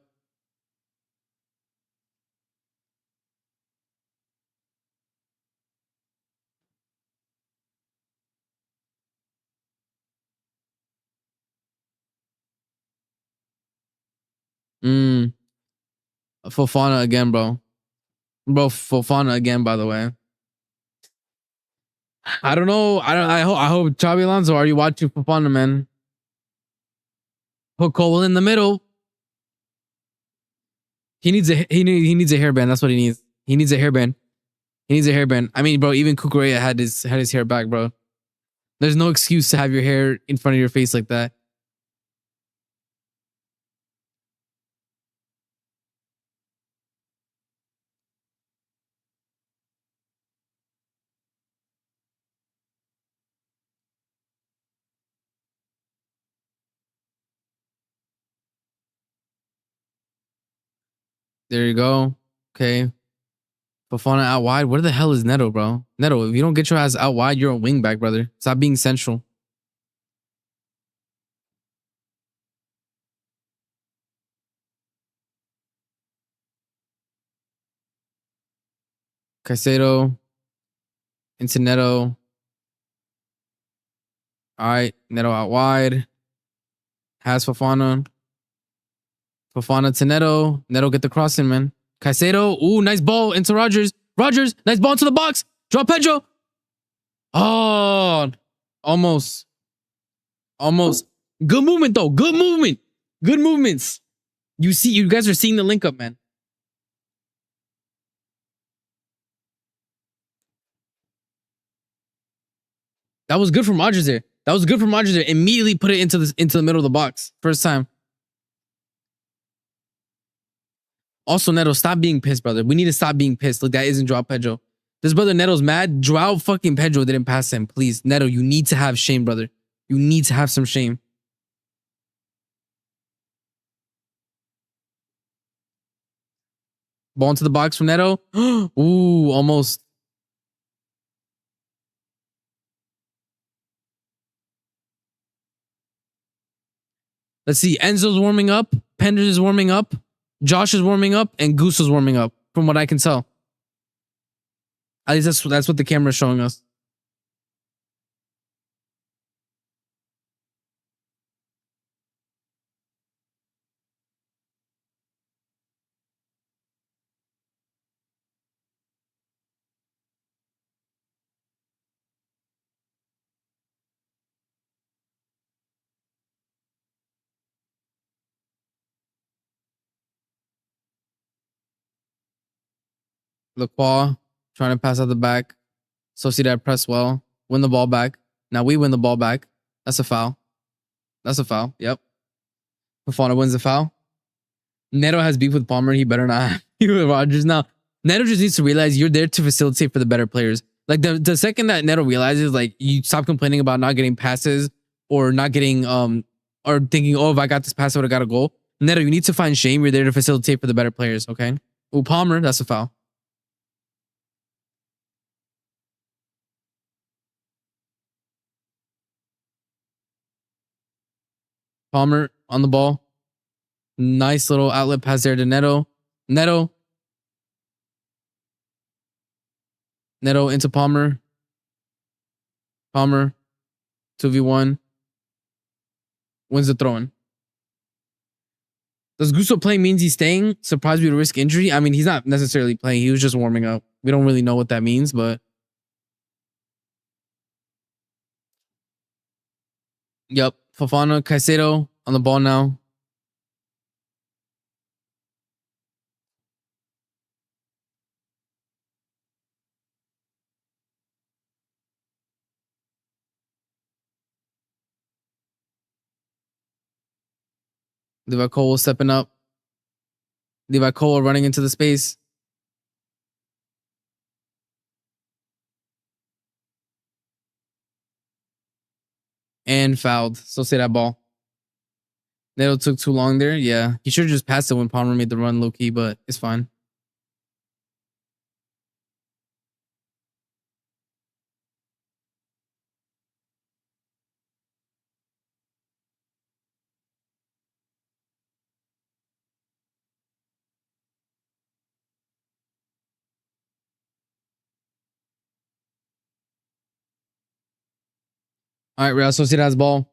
Mm. Fofana again, bro. Bro, Fofana again, by the way. I don't know. I hope Xabi Alonso, are you watching Fofana, man? Put Cole in the middle. He needs a hairband. That's what he needs. He needs a hairband. He needs a hairband. I mean, bro, even Kukurea had his hair back, bro. There's no excuse to have your hair in front of your face like that. There you go. Okay. Fofana out wide. Where the hell is Neto, bro? Neto, if you don't get your ass out wide, you're a wing back, brother. Stop being central. Caicedo into Neto. All right. Neto out wide. Has Fofana. Fofana to Neto. Neto get the cross in, man. Caicedo. Ooh, nice ball into Rogers. Rogers, nice ball into the box. Draw Pedro. Oh, almost. Almost. Good movement, though. Good movement. Good movements. You guys are seeing the link up, man. That was good from Rogers there. That was good from Rogers there. Immediately put it into the middle of the box. First time. Also, Neto, stop being pissed, brother. We need to stop being pissed. Look, that isn't Joao Pedro. This brother Neto's mad. Joao fucking Pedro didn't pass him. Please, Neto, you need to have shame, brother. You need to have some shame. Ball into the box from Neto. Ooh, almost. Let's see. Enzo's warming up. Penders is warming up. Josh is warming up. And Goose is warming up, from what I can tell. At least that's what the camera is showing us. Lacroix trying to pass out the back. Sociedad press well. Win the ball back. Now we win the ball back. That's a foul. That's a foul. Yep. Fofana wins the foul. Neto has beef with Palmer. He better not have beef with Rogers. Now, Neto just needs to realize you're there to facilitate for the better players. Like the second that Neto realizes, like, you stop complaining about not getting passes or not getting or thinking, oh, if I got this pass, I would have got a goal. Neto, you need to find shame. You're there to facilitate for the better players. Okay. Oh, Palmer, that's a foul. Palmer on the ball. Nice little outlet pass there to Neto. Neto. Neto into Palmer. Palmer. 2v1. Wins the throw-in. Does Gusto playing means he's staying? Surprised we would risk injury? I mean, he's not necessarily playing. He was just warming up. We don't really know what that means, but... Yep. Fofana, Caicedo on the ball now. Levi Cole stepping up. Levi Cole running into the space. And fouled. So say that ball. Neto took too long there. Yeah. He should have just passed it when Palmer made the run low key, but it's fine. All right, Real Sociedad's ball.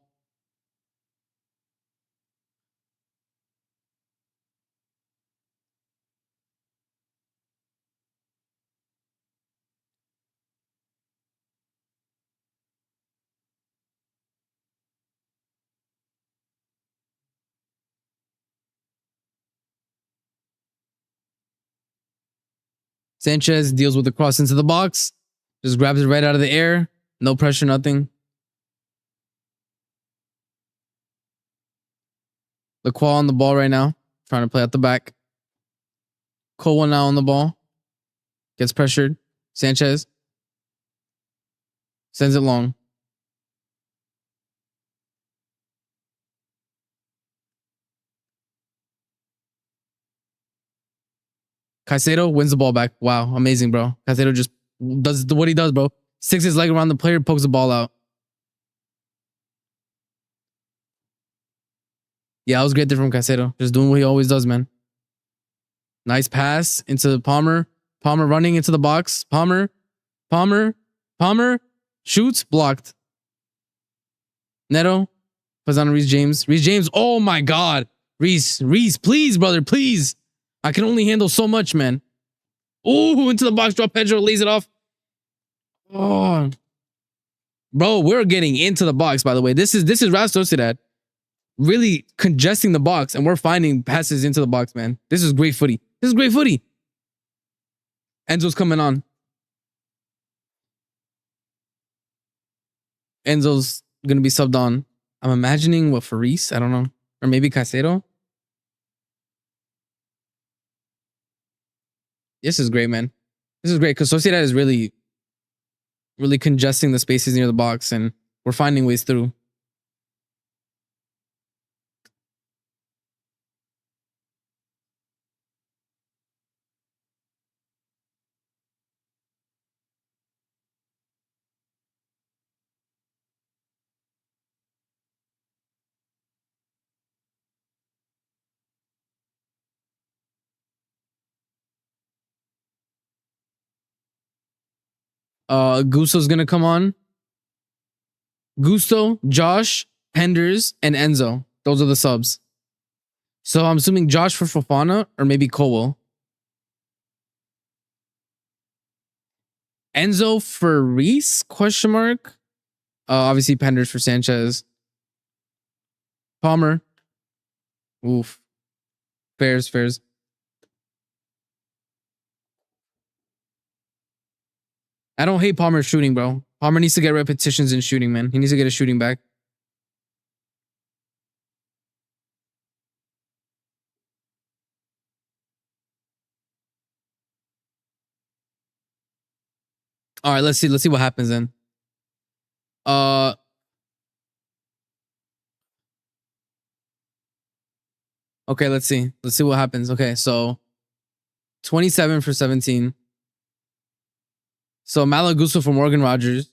Sanchez deals with the cross into the box. Just grabs it right out of the air. No pressure, nothing. Lacroix on the ball right now. Trying to play out the back. Cole now on the ball. Gets pressured. Sanchez. Sends it long. Caicedo wins the ball back. Wow, amazing, bro. Caicedo just does what he does, bro. Sticks his leg around the player, pokes the ball out. Yeah, that was great there from Caicedo. Just doing what he always does, man. Nice pass into Palmer. Palmer running into the box. Palmer shoots, blocked. Neto puts on Reece James. Reece James, oh my God. Reece, please, brother, please. I can only handle so much, man. Ooh, into the box, drop Pedro, lays it off. Oh, bro, we're getting into the box, by the way. This is Real Sociedad really congesting the box, and we're finding passes into the box, man. This is great footy. Enzo's coming on. Enzo's going to be subbed on. I'm imagining what for Reece? I don't know. Or maybe Caicedo? This is great, man. This is great because Sociedad is really congesting the spaces near the box, and we're finding ways through. Gusto's gonna come on. Gusto, Josh, Henders, and Enzo. Those are the subs. So I'm assuming Josh for Fofana or maybe Cowell. Enzo for Reece? Question mark. Obviously Penders for Sanchez. Palmer. Oof. Fairs. I don't hate Palmer shooting, bro. Palmer needs to get repetitions in shooting, man. He needs to get a shooting back. All right, let's see what happens then. Okay, let's see what happens. Okay, so 27 for 17. So Malagusto for Morgan Rogers.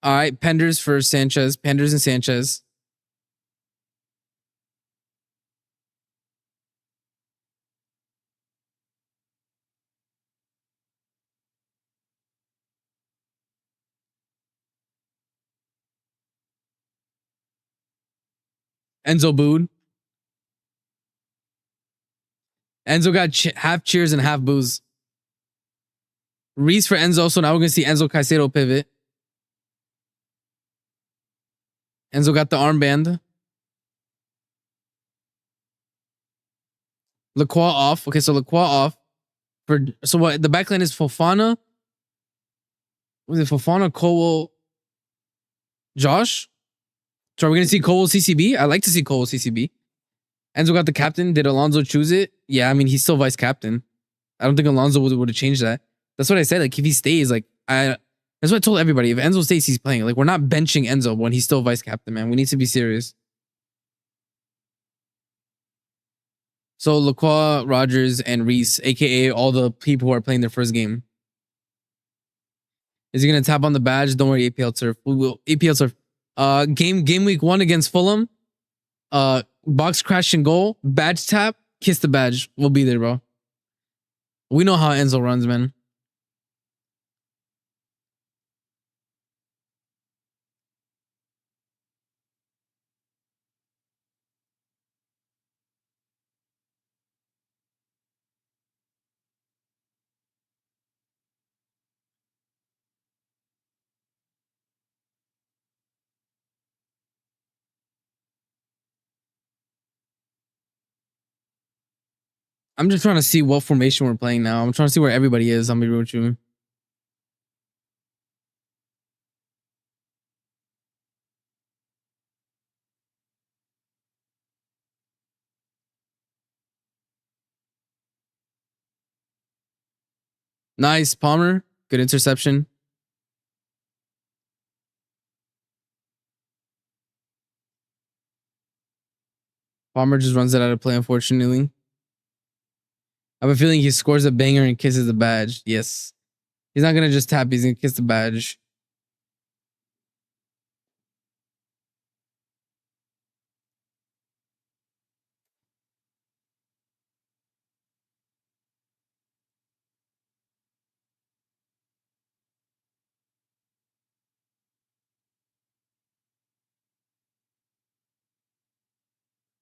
All right, Penders for Sanchez. Penders and Sanchez. Enzo booed. Enzo got half cheers and half boos. Reece for Enzo. So now we're going to see Enzo Caicedo pivot. Enzo got the armband. Lacroix off. Okay, so Lacroix off. So what? The backline is Fofana. Was it Fofana, Cole, Josh? So are we going to see Cole CCB? I like to see Cole CCB. Enzo got the captain. Did Alonso choose it? Yeah, I mean, he's still vice captain. I don't think Alonso would have changed that. That's what I said. Like, if he stays, like, that's what I told everybody. If Enzo stays, he's playing. Like, we're not benching Enzo when he's still vice captain, man. We need to be serious. So Lacroix, Rogers, and Reece, aka all the people who are playing their first game. Is he gonna tap on the badge? Don't worry, APL turf. We will APL turf. Game week 1 against Fulham. Box crash and goal. Badge tap. Kiss the badge. We'll be there, bro. We know how Enzo runs, man. I'm just trying to see what formation we're playing now. I'm trying to see where everybody is. I'll be real with you. Nice, Palmer. Good interception. Palmer just runs it out of play, unfortunately. I have a feeling he scores a banger and kisses the badge. Yes. He's not going to just tap. He's going to kiss the badge.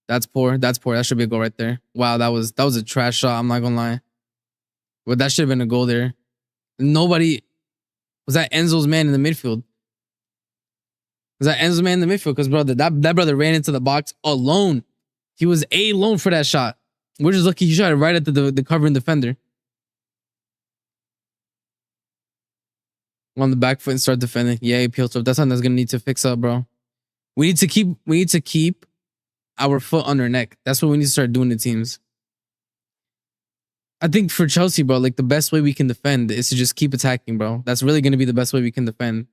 That's poor. That's poor. That should be a goal right there. Wow, that was a trash shot. I'm not going to lie. But that should have been a goal there. Nobody... Was that Enzo's man in the midfield? Was that Enzo's man in the midfield? Because, brother, that brother ran into the box alone. He was alone for that shot. We're just lucky he shot it right at the covering defender. On the back foot and start defending. Yeah, he peeled up. That's something that's gonna need to fix up, bro. We need to keep our foot on their neck. That's what we need to start doing to teams. I think for Chelsea, bro, like the best way we can defend is to just keep attacking, bro. That's really gonna be the best way we can defend.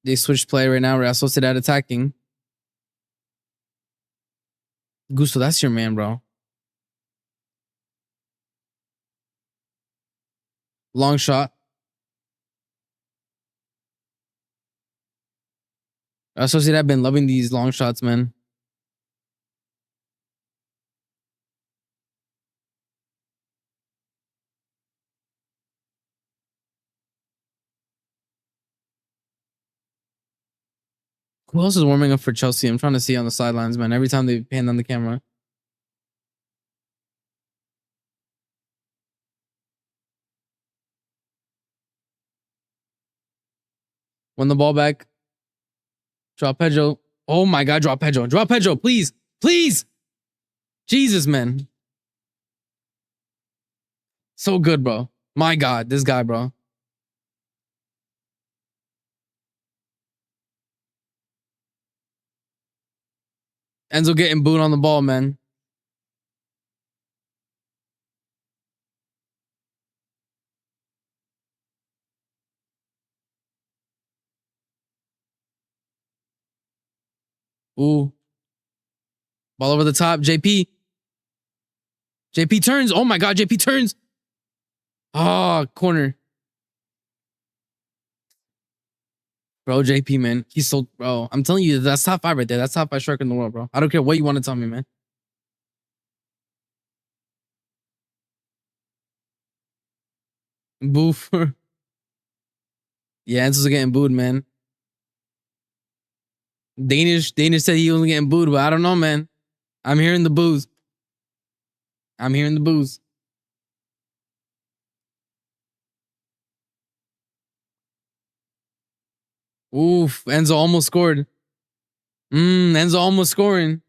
They switch play right now. Real Sociedad attacking. Gusto, that's your man, bro. Long shot. Real Sociedad been loving these long shots, man. Who else is warming up for Chelsea? I'm trying to see on the sidelines, man. Every time they pan on the camera. Won the ball back. Drop Pedro. Oh my God, drop Pedro. Drop Pedro, please. Please. Jesus, man. So good, bro. My God, this guy, bro. Enzo getting booed on the ball, man. Ooh. Ball over the top. JP. JP turns. Oh my God, JP turns. Oh, corner. Bro, JP, man. He's so, bro. I'm telling you, that's top 5 right there. That's top 5 striker in the world, bro. I don't care what you want to tell me, man. Boo for. Yeah, Enzo's getting booed, man. Danish said he was getting booed, but I don't know, man. I'm hearing the boos. I'm hearing the boos. Oof, Enzo almost scored. Enzo almost scoring.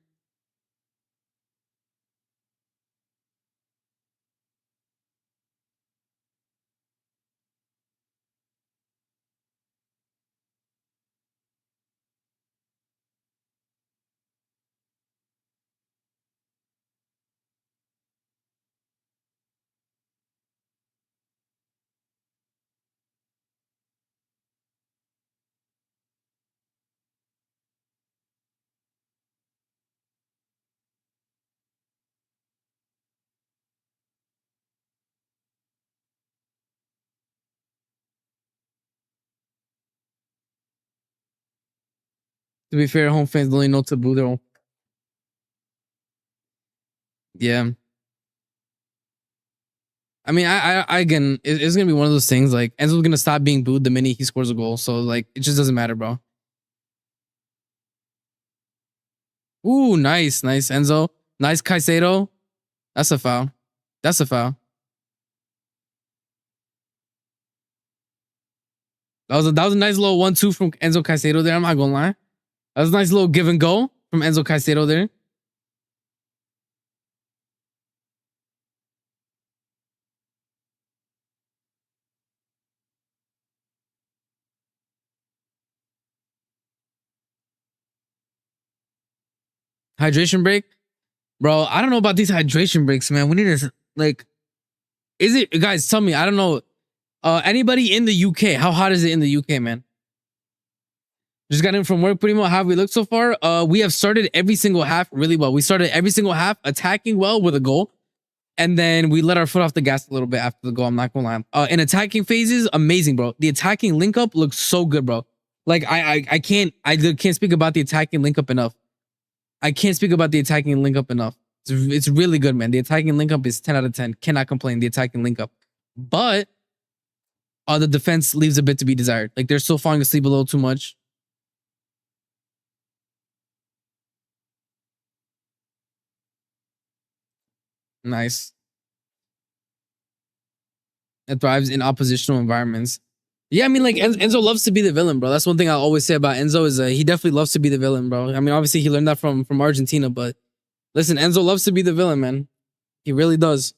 To be fair, home fans don't really know to boo their own. Yeah. I mean, I again, it's gonna be one of those things. Like Enzo's gonna stop being booed the minute he scores a goal. So like, it just doesn't matter, bro. Ooh, nice, nice Enzo. Nice Caicedo. That's a foul. That's a foul. That was a nice little 1-2 from Enzo Caicedo there. I'm not gonna lie. That was a nice little give and go from Enzo Caicedo there. Hydration break, bro. I don't know about these hydration breaks, man. We need to like. Is it guys? Tell me. I don't know. Anybody in the UK? How hot is it in the UK, man? Just got in from work pretty much. How have we looked so far? We have started every single half really well. We started every single half attacking well with a goal. And then we let our foot off the gas a little bit after the goal. I'm not gonna lie. In attacking phases, amazing, bro. The attacking link up looks so good, bro. Like I can't speak about the attacking link up enough. I can't speak about the attacking link up enough. It's really good, man. The attacking link up is 10 out of 10. Cannot complain. The attacking link up, but the defense leaves a bit to be desired. Like they're still falling asleep a little too much. Nice. It thrives in oppositional environments. Yeah, I mean, like Enzo loves to be the villain, bro. That's one thing I always say about Enzo is he definitely loves to be the villain, bro. I mean, obviously he learned that from Argentina, but listen, Enzo loves to be the villain, man. He really does.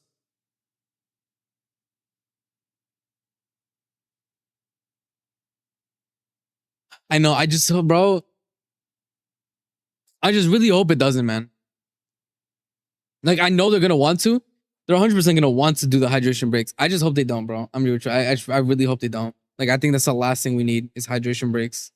I know. Bro, I just really hope it doesn't, man. Like I know they're gonna want to. They're 100% gonna want to do the hydration breaks. I just hope they don't, bro. I'm really I really hope they don't. Like I think that's the last thing we need is hydration breaks.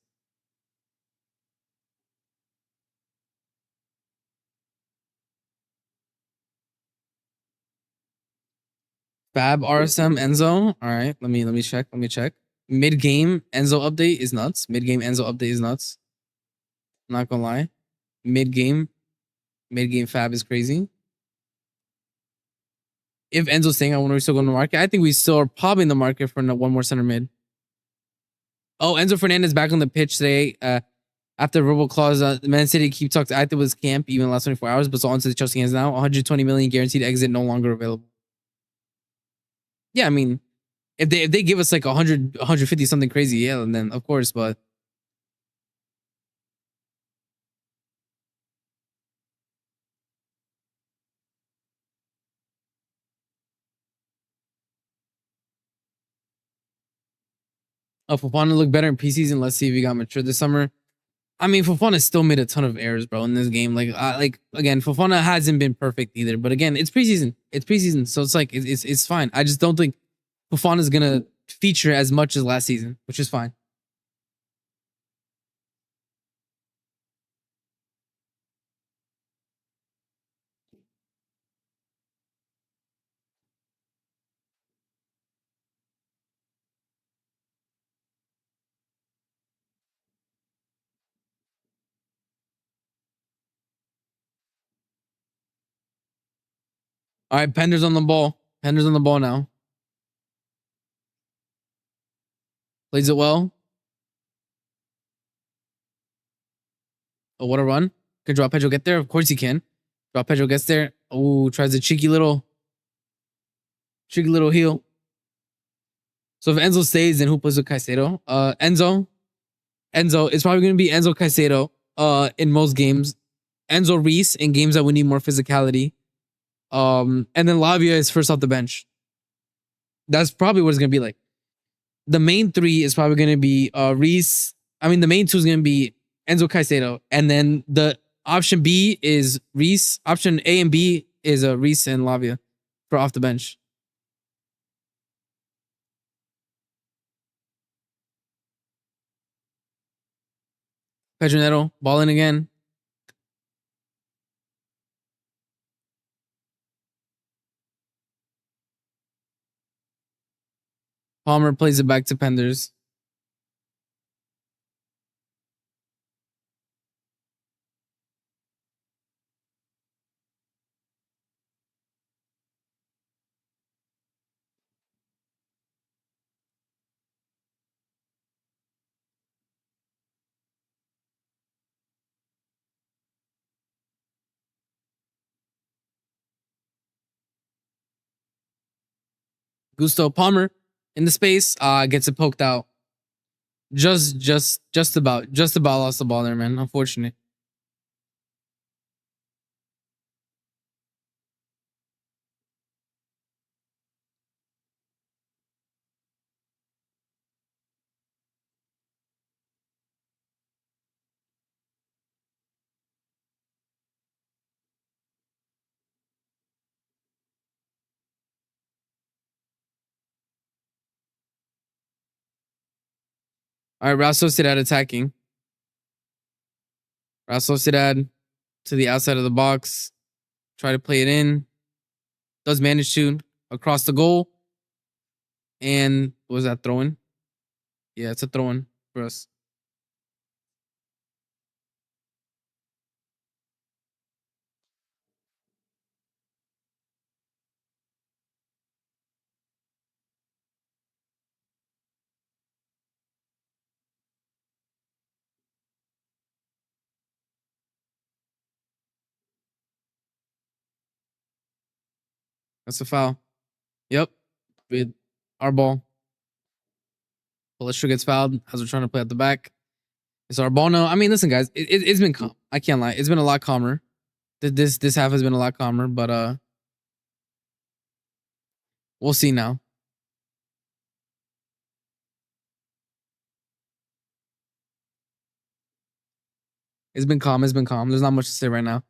Fab RSM Enzo. All right, let me check. Let me check. Mid game Enzo update is nuts. Mid game Enzo update is nuts. I'm not gonna lie. Mid game, mid game Fab is crazy. If Enzo's saying I want to still go in the market, I think we still are probably in the market for one more center mid. Oh, Enzo Fernandez back on the pitch today. After verbal clause, Man City keep talks active with his camp even the last 24 hours, but so on to the Chelsea hands now. 120 million guaranteed exit no longer available. Yeah, I mean, if they give us like 100, 150 something crazy, yeah, and then of course, but Fofana look better in preseason. Let's see if he got mature this summer. I mean, Fofana still made a ton of errors, bro, in this game. Like again, Fofana hasn't been perfect either. But again, it's preseason. It's preseason, so it's like it's fine. I just don't think Fofana is gonna feature as much as last season, which is fine. All right, Pender's on the ball. Pender's on the ball now. Plays it well. Oh, what a run! Can Joao Pedro get there? Of course he can. Joao Pedro gets there. Oh, tries a cheeky little heel. So if Enzo stays, then who plays with Caicedo? Enzo. It's probably going to be Enzo Caicedo. In most games, Enzo Reese in games that we need more physicality. And then Lavia is first off the bench. That's probably what it's going to be like. The main three is probably going to be Reese. I mean, the main two is going to be Enzo Caicedo, and then the option B is Reese. Option A and B is Reese and Lavia for off the bench. Pedro Neto balling again. Palmer plays it back to Penders. Gusto Palmer in the space. Gets it poked out. Just about lost the ball there, man. Unfortunate. All right, Real Sociedad attacking. Real Sociedad to the outside of the box. Try to play it in. Does manage to across the goal. And what was that throw-in? Yeah, it's a throw-in for us. That's a foul. Yep. With our ball. Palestra gets fouled as we're trying to play at the back. It's our ball now. I mean, listen, guys, it's been calm. I can't lie. It's been a lot calmer. This half has been a lot calmer, but we'll see now. It's been calm. It's been calm. There's not much to say right now.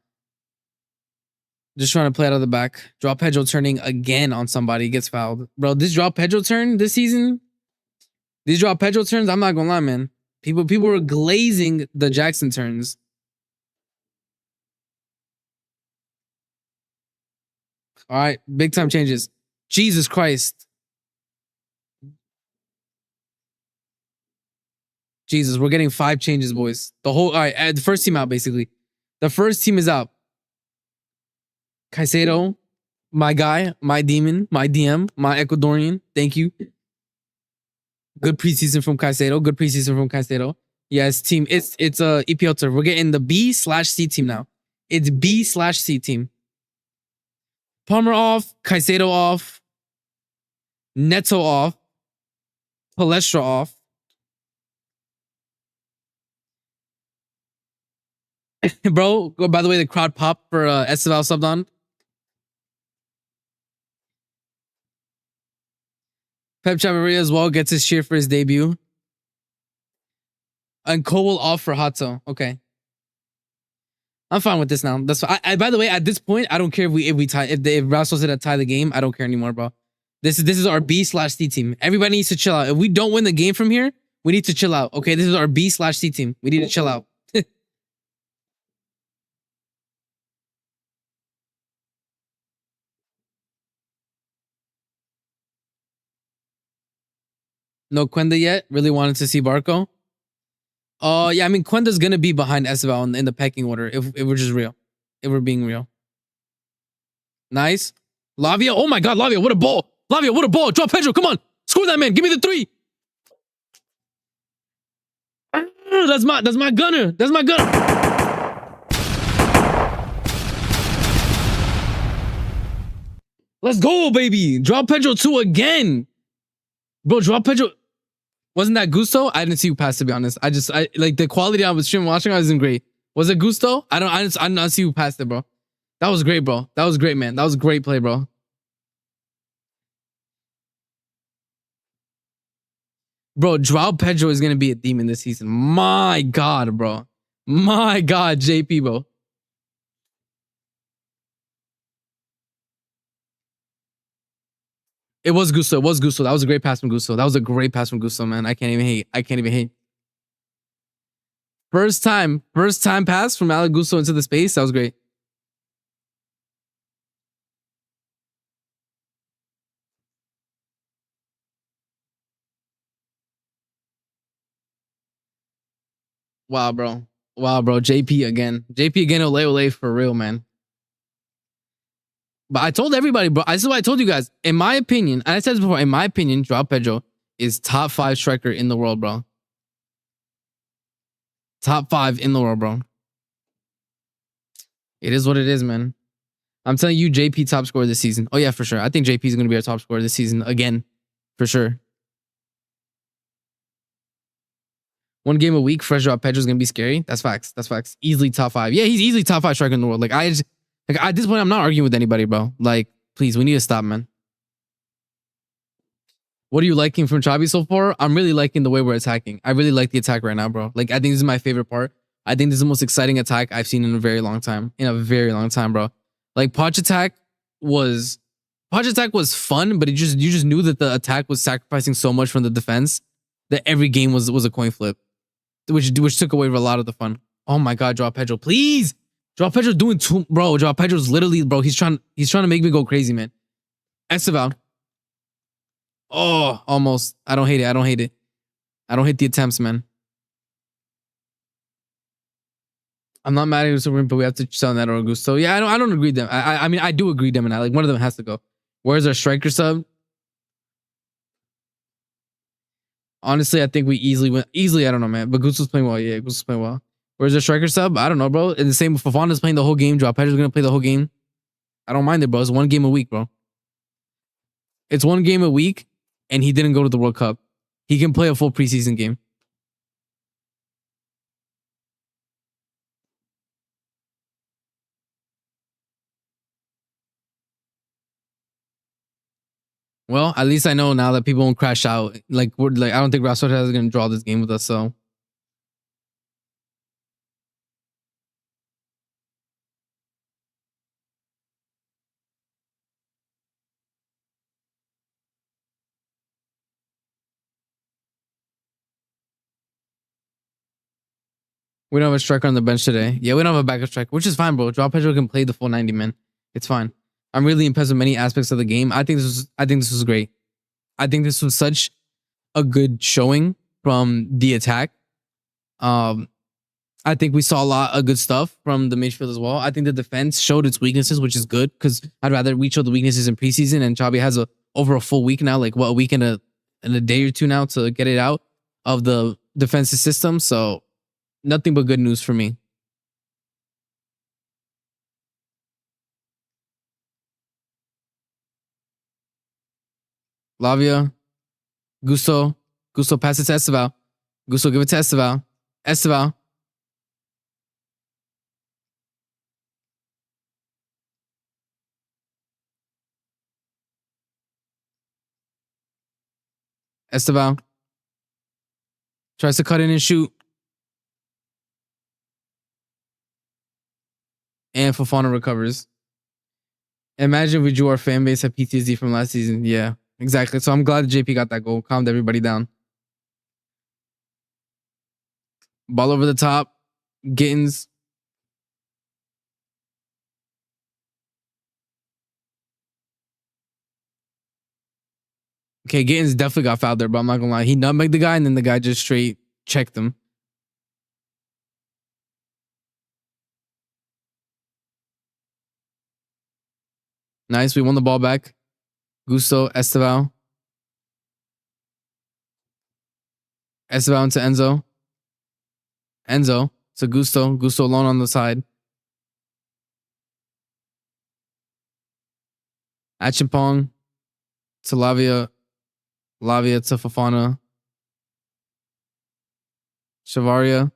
Just trying to play out of the back. Joao Pedro turning again on somebody. Gets fouled. Bro, this Joao Pedro turn this season, these Joao Pedro turns, I'm not going to lie, man. People were glazing the Jackson turns. All right, big time changes. Jesus Christ. Jesus, we're getting 5 changes, boys. All right, the first team out, basically. The first team is out. Caicedo, my guy, my demon, my DM, my Ecuadorian. Thank you. Good preseason from Caicedo. Yes, team. It's EPL turf. We're getting the B/C team now. It's B/C team. Palmer off, Caicedo off, Neto off, Palestra off. Bro, by the way, the crowd popped for Esteval subbed on. Pep Chavarria as well gets his cheer for his debut. And Cole off for Hato. Okay. I'm fine with this now. That's I by the way, at this point, I don't care if we tie if Real Sociedad tie the game. I don't care anymore, bro. This is our B/C team. Everybody needs to chill out. If we don't win the game from here, we need to chill out. Okay, this is our B/C team. We need to chill out. No Quenda yet. Really wanted to see Barco. Yeah, I mean Quenda's gonna be behind Esteval in the pecking order if we're just real. If we're being real. Nice. Lavia. Oh my god, Lavia, what a ball. Lavia, what a ball. Drop Pedro. Come on. Score that man. Give me the 3. That's my gunner. That's my gunner. Let's go, baby. Drop Pedro 2 again. Bro, drop Pedro. Wasn't that Gusto? I didn't see you pass, to be honest. I like the quality I was streaming watching. I wasn't great. Was it Gusto? I did not see you pass it, bro. That was great, bro. That was great, man. That was a great play, bro. Bro, Joao Pedro is gonna be a demon this season. My God, bro. My God, JP, bro. It was Gusto. It was Gusto. That was a great pass from Gusto. That was a great pass from Gusto, man. I can't even hate. First time pass from Alec Gusto into the space. That was great. Wow, bro. JP again. Ole ole for real, man. But I told everybody, bro. This is what I told you guys. In my opinion, and I said this before, in my opinion, Joao Pedro is top 5 striker in the world, bro. Top 5 in the world, bro. It is what it is, man. I'm telling you, JP top scorer this season. Oh yeah, for sure. I think JP is going to be our top scorer this season again, for sure. One game a week, fresh out Pedro's going to be scary. That's facts. That's facts. Easily top 5. Yeah, he's easily top 5 striker in the world. Like at this point, I'm not arguing with anybody, bro. Like, please, we need to stop, man. What are you liking from Xabi so far? I'm really liking the way we're attacking. I really like the attack right now, bro. Like, I think this is my favorite part. I think this is the most exciting attack I've seen in a very long time. In a very long time, bro. Like, Poch attack was fun, but you just knew that the attack was sacrificing so much from the defense that every game was a coin flip, which took away a lot of the fun. Oh my god, Joao Pedro, please. Joao Pedro's doing too, bro. Joao Pedro's literally, bro. He's trying to make me go crazy, man. Esteval. Oh, almost. I don't hate it. I don't hate it. I don't hate the attempts, man. I'm not mad at you, but we have to sell that or Augusto. Yeah, I don't agree them. I mean, I do agree them, and like one of them has to go. Where's our striker sub? Honestly, I think we easily went. Easily, I don't know, man. But Gusto's playing well. Yeah, Gusto's playing well. Where's our striker sub? I don't know, bro. And the same with Fofana's playing the whole game. Joao Pedro's gonna play the whole game. I don't mind it, bro. It's one game a week, bro. It's one game a week, and he didn't go to the World Cup. He can play a full preseason game. Well, at least I know now that people won't crash out. Like we're like, I don't think Real Sociedad is gonna draw this game with us. So we don't have a striker on the bench today. Yeah, we don't have a backup striker, which is fine, bro. Joao Pedro can play the full 90 man. It's fine. I'm really impressed with many aspects of the game. I think this was great. I think this was such a good showing from the attack. Um, I think we saw a lot of good stuff from the midfield as well. I think the defense showed its weaknesses, which is good because I'd rather we show the weaknesses in preseason. And Xabi has over a full week now, like what, a week and a day or two now to get it out of the defensive system. So nothing but good news for me. Lavia, Gusto pass it to Esteval. Gusto give it to Esteval. Esteval. Esteval tries to cut in and shoot. And Fofana recovers. Imagine if we drew our fan base at PTSD from last season. Yeah, exactly. So I'm glad that JP got that goal. Calmed everybody down. Ball over the top. Gittins. Okay, Gittins definitely got fouled there, but I'm not gonna lie. He nutmegged the guy, and then the guy just straight checked him. Nice. We won the ball back. Gusto, Esteval. Esteval into Enzo. Enzo to Gusto. Gusto alone on the side. Achimpong to Lavia. Lavia to Fofana. Chavaria.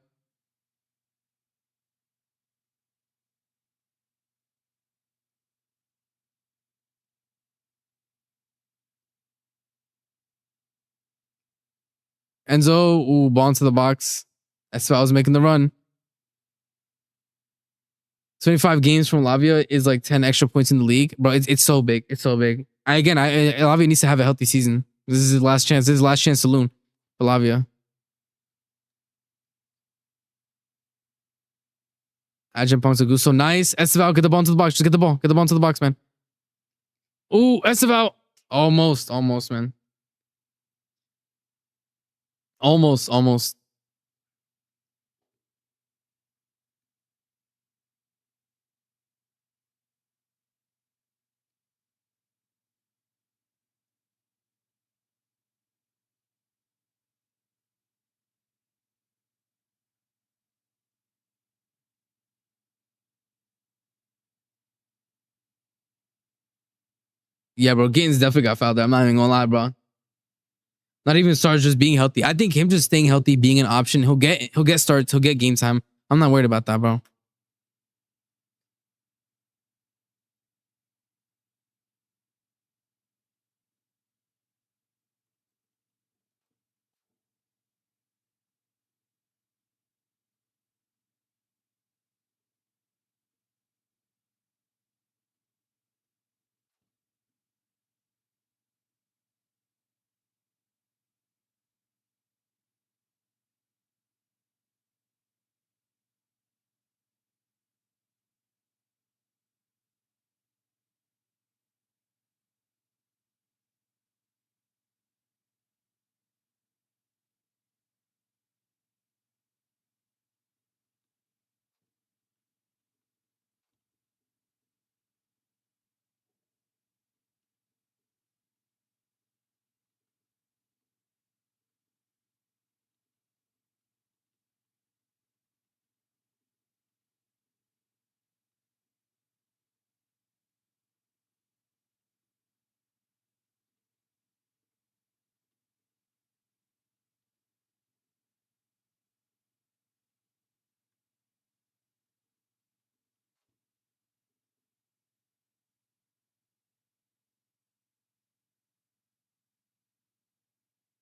Enzo, ooh, ball into the box. Esteval was making the run. 25 games from Lavia is like 10 extra points in the league. Bro, it's so big. It's so big. Lavia needs to have a healthy season. This is his last chance. This is his last chance saloon for Lavia. Ajimpong to Gusto. Nice. Esteval, get the ball into the box. Just get the ball. Get the ball into the box, man. Ooh, Esteval. Almost, man. Almost. Yeah, bro. Gaines definitely got fouled there. I'm not even gonna lie, bro. Not even starts, just being healthy. I think him just staying healthy, being an option, he'll get starts, he'll get game time. I'm not worried about that, bro.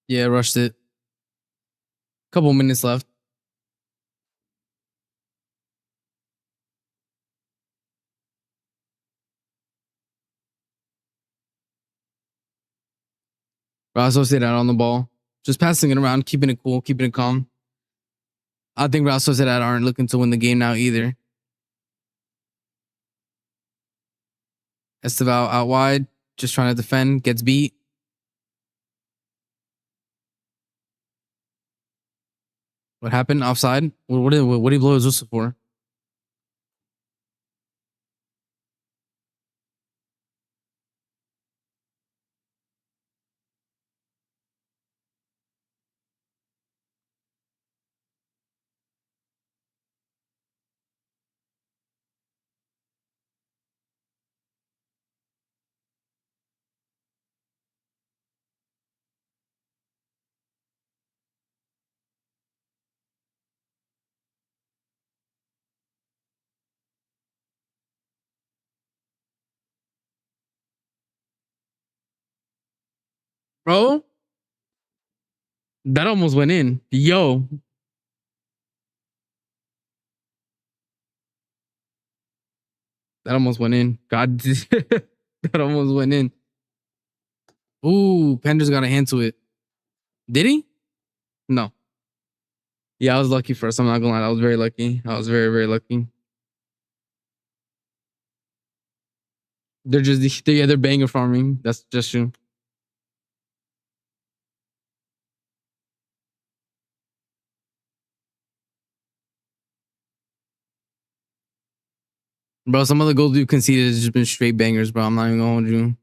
Yeah, rushed it. Couple minutes left. Real Sociedad on the ball. Just passing it around, keeping it cool, keeping it calm. I think Real Sociedad aren't looking to win the game now either. Esteval out wide, just trying to defend, gets beat. What happened? Offside? What did he blow his whistle for? Bro, that almost went in. Yo, that almost went in. God, that almost went in. Ooh, Pender's got a hand to it. Did he? No. Yeah, I was lucky first. I'm not gonna lie. I was very lucky. I was very, very lucky. They're banging farming. That's just true. Bro, some of the goals we've conceded has just been straight bangers, bro. I'm not even gonna hold you.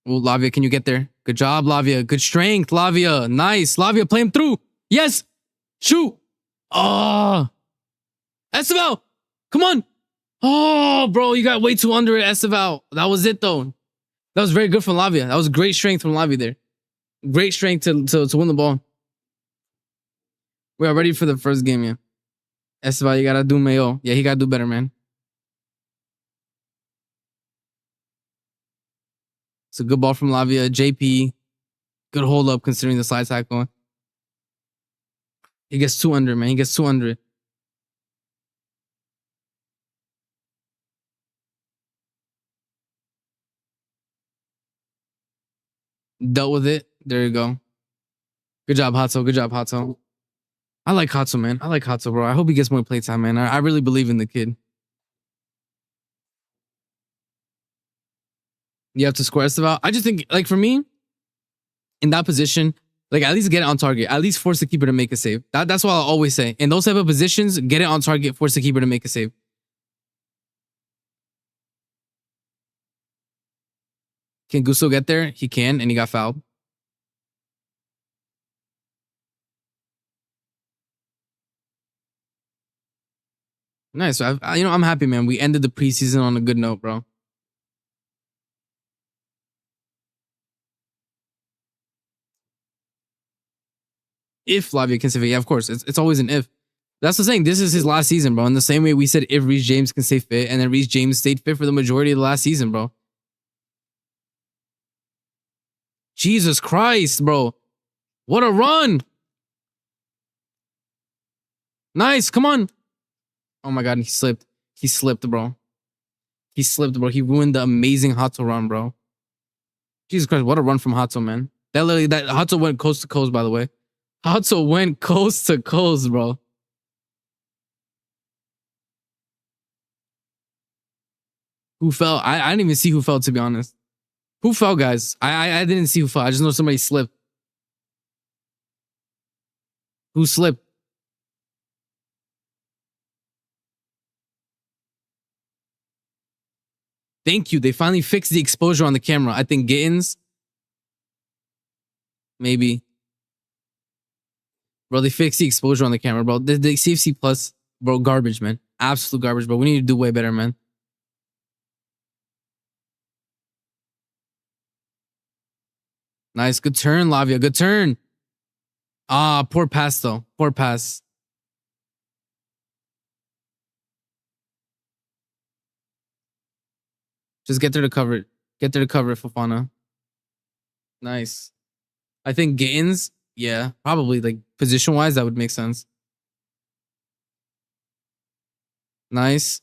Well, Lavia, can you get there? Good job, Lavia. Good strength, Lavia. Nice. Lavia, play him through. Yes. Shoot. Oh. Esteval. Come on. Oh, bro, you got way too under it, Esteval. That was it, though. That was very good from Lavia. That was great strength from Lavia there. Great strength to win the ball. We are ready for the first game, yeah. Esteval, you gotta do Mayo. Yeah, he gotta do better, man. It's a good ball from Lavia. JP, good hold up considering the side tackle. He gets two under, man. He gets two under it. Dealt with it. There you go. Good job, Hato. Good job, Hato. I like Hato, man. I like Hato, bro. I hope he gets more playtime, man. I really believe in the kid. You have to score Esteval. I just think, like, for me, in that position, like, at least get it on target. At least force the keeper to make a save. That's what I'll always say. In those type of positions, get it on target, force the keeper to make a save. Can Gusto get there? He can, and he got fouled. Nice. I'm happy, man. We ended the preseason on a good note, bro. If Lavia can stay fit, yeah, of course. It's always an if. That's the saying. This is his last season, bro. In the same way we said if Reece James can stay fit, and then Reece James stayed fit for the majority of the last season, bro. Jesus Christ, bro. What a run. Nice. Come on. Oh my God. He slipped. He slipped, bro. He slipped, bro. He ruined the amazing Hato run, bro. Jesus Christ. What a run from Hato, man. That Hato went coast to coast, by the way. Hato went coast to coast, bro. Who fell? I didn't even see who fell, to be honest. Who fell, guys? I didn't see who fell. I just know somebody slipped. Who slipped? Thank you. They finally fixed the exposure on the camera. I think Gittins. Maybe. Bro, they fixed the exposure on the camera, bro. The CFC Plus, bro, garbage, man. Absolute garbage, bro. We need to do way better, man. Nice. Good turn, Lavia. Good turn. Ah, poor pass, though. Poor pass. Just get there to cover it. Get there to cover it, Fofana. Nice. I think Gittins, yeah, probably like position-wise, that would make sense. Nice.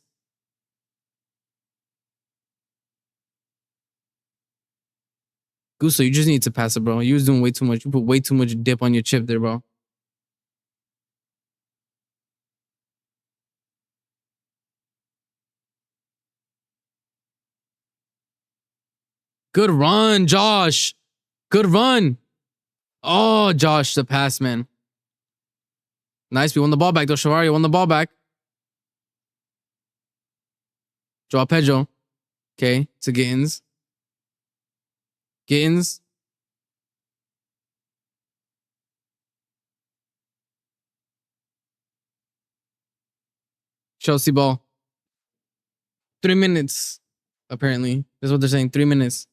Gusto, you just need to pass it, bro. You was doing way too much. You put way too much dip on your chip there, bro. Good run, Josh. Good run. Oh, Josh, the pass, man. Nice. We won the ball back, though. Shavari won the ball back. Joao Pedro. Okay, to Gittins. Gittins. Chelsea ball. 3 minutes, apparently. That's what they're saying. 3 minutes.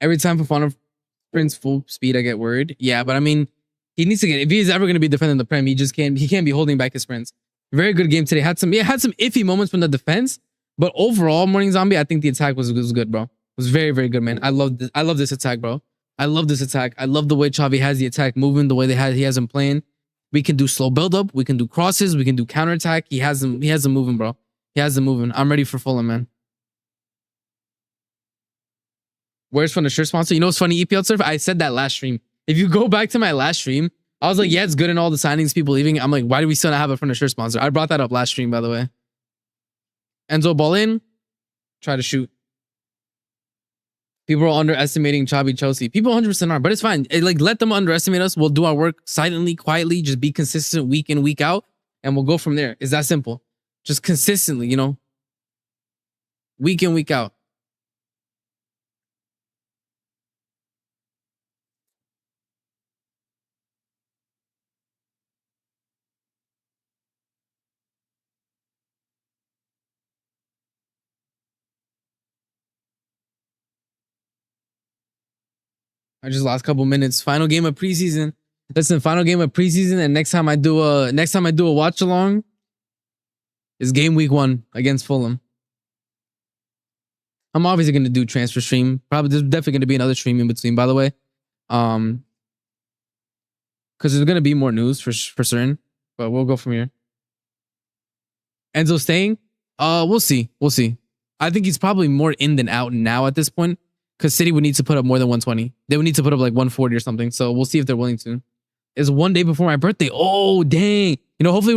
Every time Fofana sprints full speed, I get worried. Yeah, but I mean, he needs to get, if he's ever going to be defending the Prem, he can't be holding back his sprints. Very good game today. Had some iffy moments from the defense, but overall, Morning Zombie, I think the attack was good, bro. It was very, very good, man. I love this attack, bro. I love this attack. I love the way Xavi has the attack moving, the way he has him playing. We can do slow build up. We can do crosses. We can do counter attack. He has them moving, bro. He has them moving. I'm ready for Fulham, man. Where's from the shirt sponsor? You know what's funny, EPL Surf? I said that last stream. If you go back to my last stream, I was like, yeah, it's good and all the signings, people leaving. I'm like, why do we still not have it from the shirt sponsor? I brought that up last stream, by the way. Enzo ball in. Try to shoot. People are underestimating Xabi Chelsea. People 100% are, but it's fine. Like, let them underestimate us. We'll do our work silently, quietly. Just be consistent week in, week out. And we'll go from there. It's that simple. Just consistently, you know. Week in, week out. I just lost a couple minutes. Final game of preseason. Listen, final game of preseason, and next time I do a watch along is game week 1 against Fulham. I'm obviously gonna do transfer stream. Probably there's definitely gonna be another stream in between, by the way. Because there's gonna be more news for certain. But we'll go from here. Enzo staying? We'll see. We'll see. I think he's probably more in than out now at this point. Because City would need to put up more than 120. They would need to put up like 140 or something. So we'll see if they're willing to. It's 1 day before my birthday. Oh, dang. You know, hopefully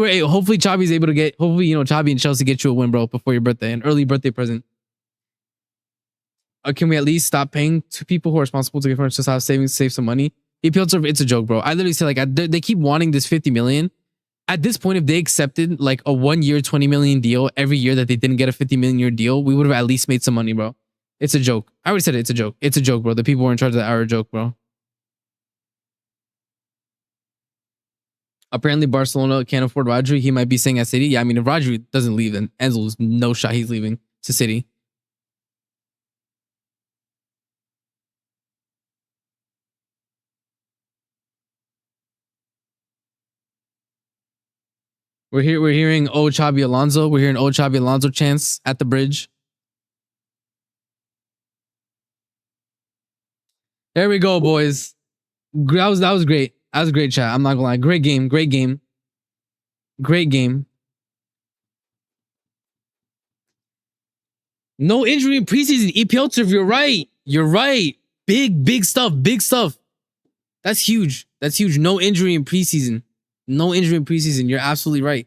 Xabi's able to get, Xabi and Chelsea get you a win, bro, before your birthday. An early birthday present. Can we at least stop paying to people who are responsible to get for us to have savings, save some money? EPL, it's a joke, bro. I literally say, like, they keep wanting this 50 million. At this point, if they accepted like a 1 year, 20 million deal every year that they didn't get a 50 million year deal, we would have at least made some money, bro. It's a joke. I already said it. It's a joke. It's a joke, bro. The people who are in charge of that are a joke, bro. Apparently, Barcelona can't afford Rodri. He might be staying at City. Yeah, I mean, if Rodri doesn't leave, then Enzo's no shot he's leaving to City. We're hearing "Oh Xabi Alonso." We're hearing "Oh Xabi Alonso" chants at the bridge. There we go, boys. That was great. That was a great chat. I'm not gonna lie. Great game. Great game. Great game. No injury in preseason. EPL turf. You're right. You're right. Big stuff. Big stuff. That's huge. That's huge. No injury in preseason. No injury in preseason. You're absolutely right.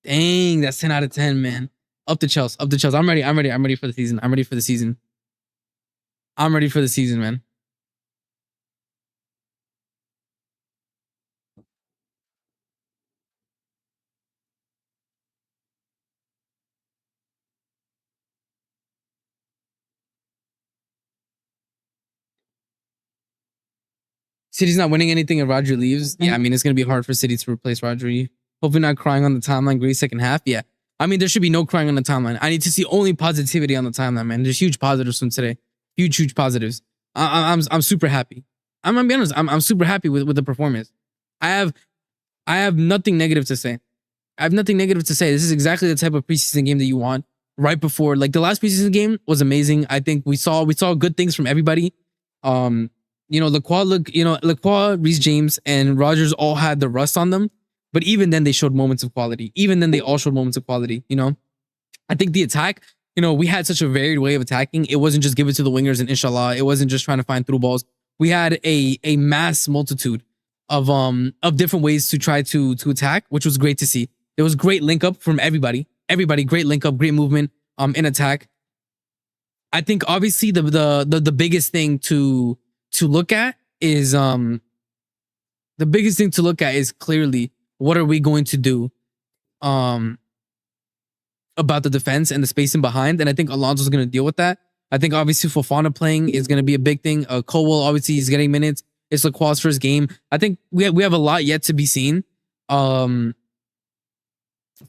Dang, that's 10 out of 10, man. Up to Chelsea. Up to Chelsea. I'm ready. I'm ready. I'm ready for the season. I'm ready for the season. I'm ready for the season, man. City's not winning anything if Rodri leaves. Yeah, I mean, it's going to be hard for City to replace Rodri. Hopefully not crying on the timeline. Great second half. Yeah. I mean, there should be no crying on the timeline. I need to see only positivity on the timeline, man. There's huge positives from today. Huge positives. I'm super happy. I'm gonna be honest. I'm super happy with the performance. I have nothing negative to say. I have nothing negative to say. This is exactly the type of preseason game that you want right before. Like the last preseason game was amazing. I think we saw good things from everybody. Lacroix, Reece James, and Rogers all had the rust on them, but even then they showed moments of quality. Even then they all showed moments of quality. I think the attack. We had such a varied way of attacking. It wasn't just give it to the wingers and inshallah. It wasn't just trying to find through balls. We had a mass multitude of different ways to try to attack, which was great to see. There was great link up from everybody. Everybody, great link up, great movement in attack. I think obviously the biggest thing to look at is clearly what are we going to do about the defense and the spacing behind, and I think Alonso's going to deal with that. I think obviously Fofana playing is going to be a big thing. Colwell obviously is getting minutes. It's Lacroix's first game. I think we have a lot yet to be seen from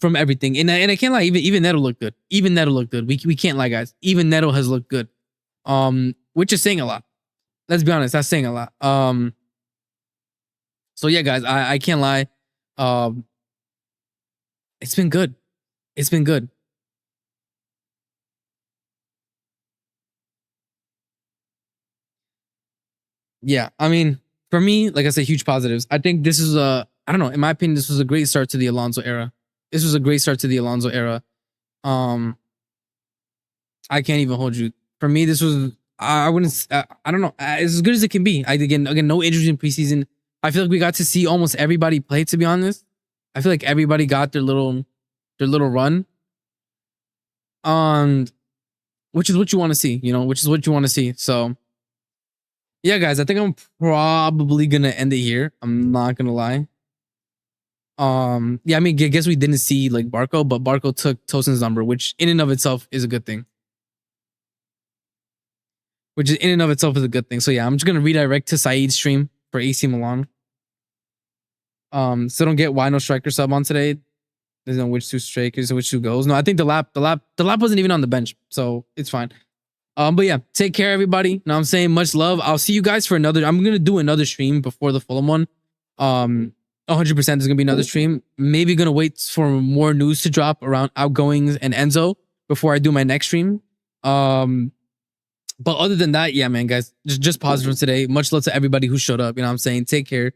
everything, and I can't lie. Even Neto looked good. Even Neto looked good. We can't lie, guys. Even Neto has looked good, which is saying a lot. Let's be honest, that's saying a lot. So yeah, guys, I can't lie. It's been good. It's been good. Yeah, I mean, for me, like I said, huge positives. I think this is I don't know, in my opinion, this was a great start to the Alonso era. This was a great start to the Alonso era. I can't even hold you. For me, this was I wouldn't. I don't know. It's as good as it can be. Again, no injuries in preseason. I feel like we got to see almost everybody play. To be honest, I feel like everybody got their little run. Which is what you want to see. Which is what you want to see. So, yeah, guys, I think I'm probably gonna end it here. I'm not gonna lie. Yeah, I mean, I guess we didn't see like Barco, but Barco took Tosin's number, which in and of itself is a good thing. So yeah, I'm just gonna redirect to Saeed's stream for AC Milan. Still don't get why no striker sub on today. There's no which two strikers and which two goals. No, I think the lap wasn't even on the bench, so it's fine. But yeah, take care, everybody. Know what I'm saying? Much love. I'll see you guys for another. I'm gonna do another stream before the Fulham one. 100% there's gonna be another stream. Maybe gonna wait for more news to drop around outgoings and Enzo before I do my next stream. But other than that, yeah, man, guys, just positive today. Much love to everybody who showed up. You know what I'm saying? Take care.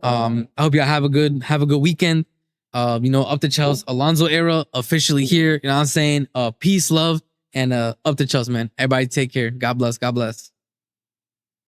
I hope y'all have a good weekend. Up to Chelsea, Alonso era officially here. You know what I'm saying? Peace, love, and up to Chelsea, man. Everybody take care. God bless. God bless.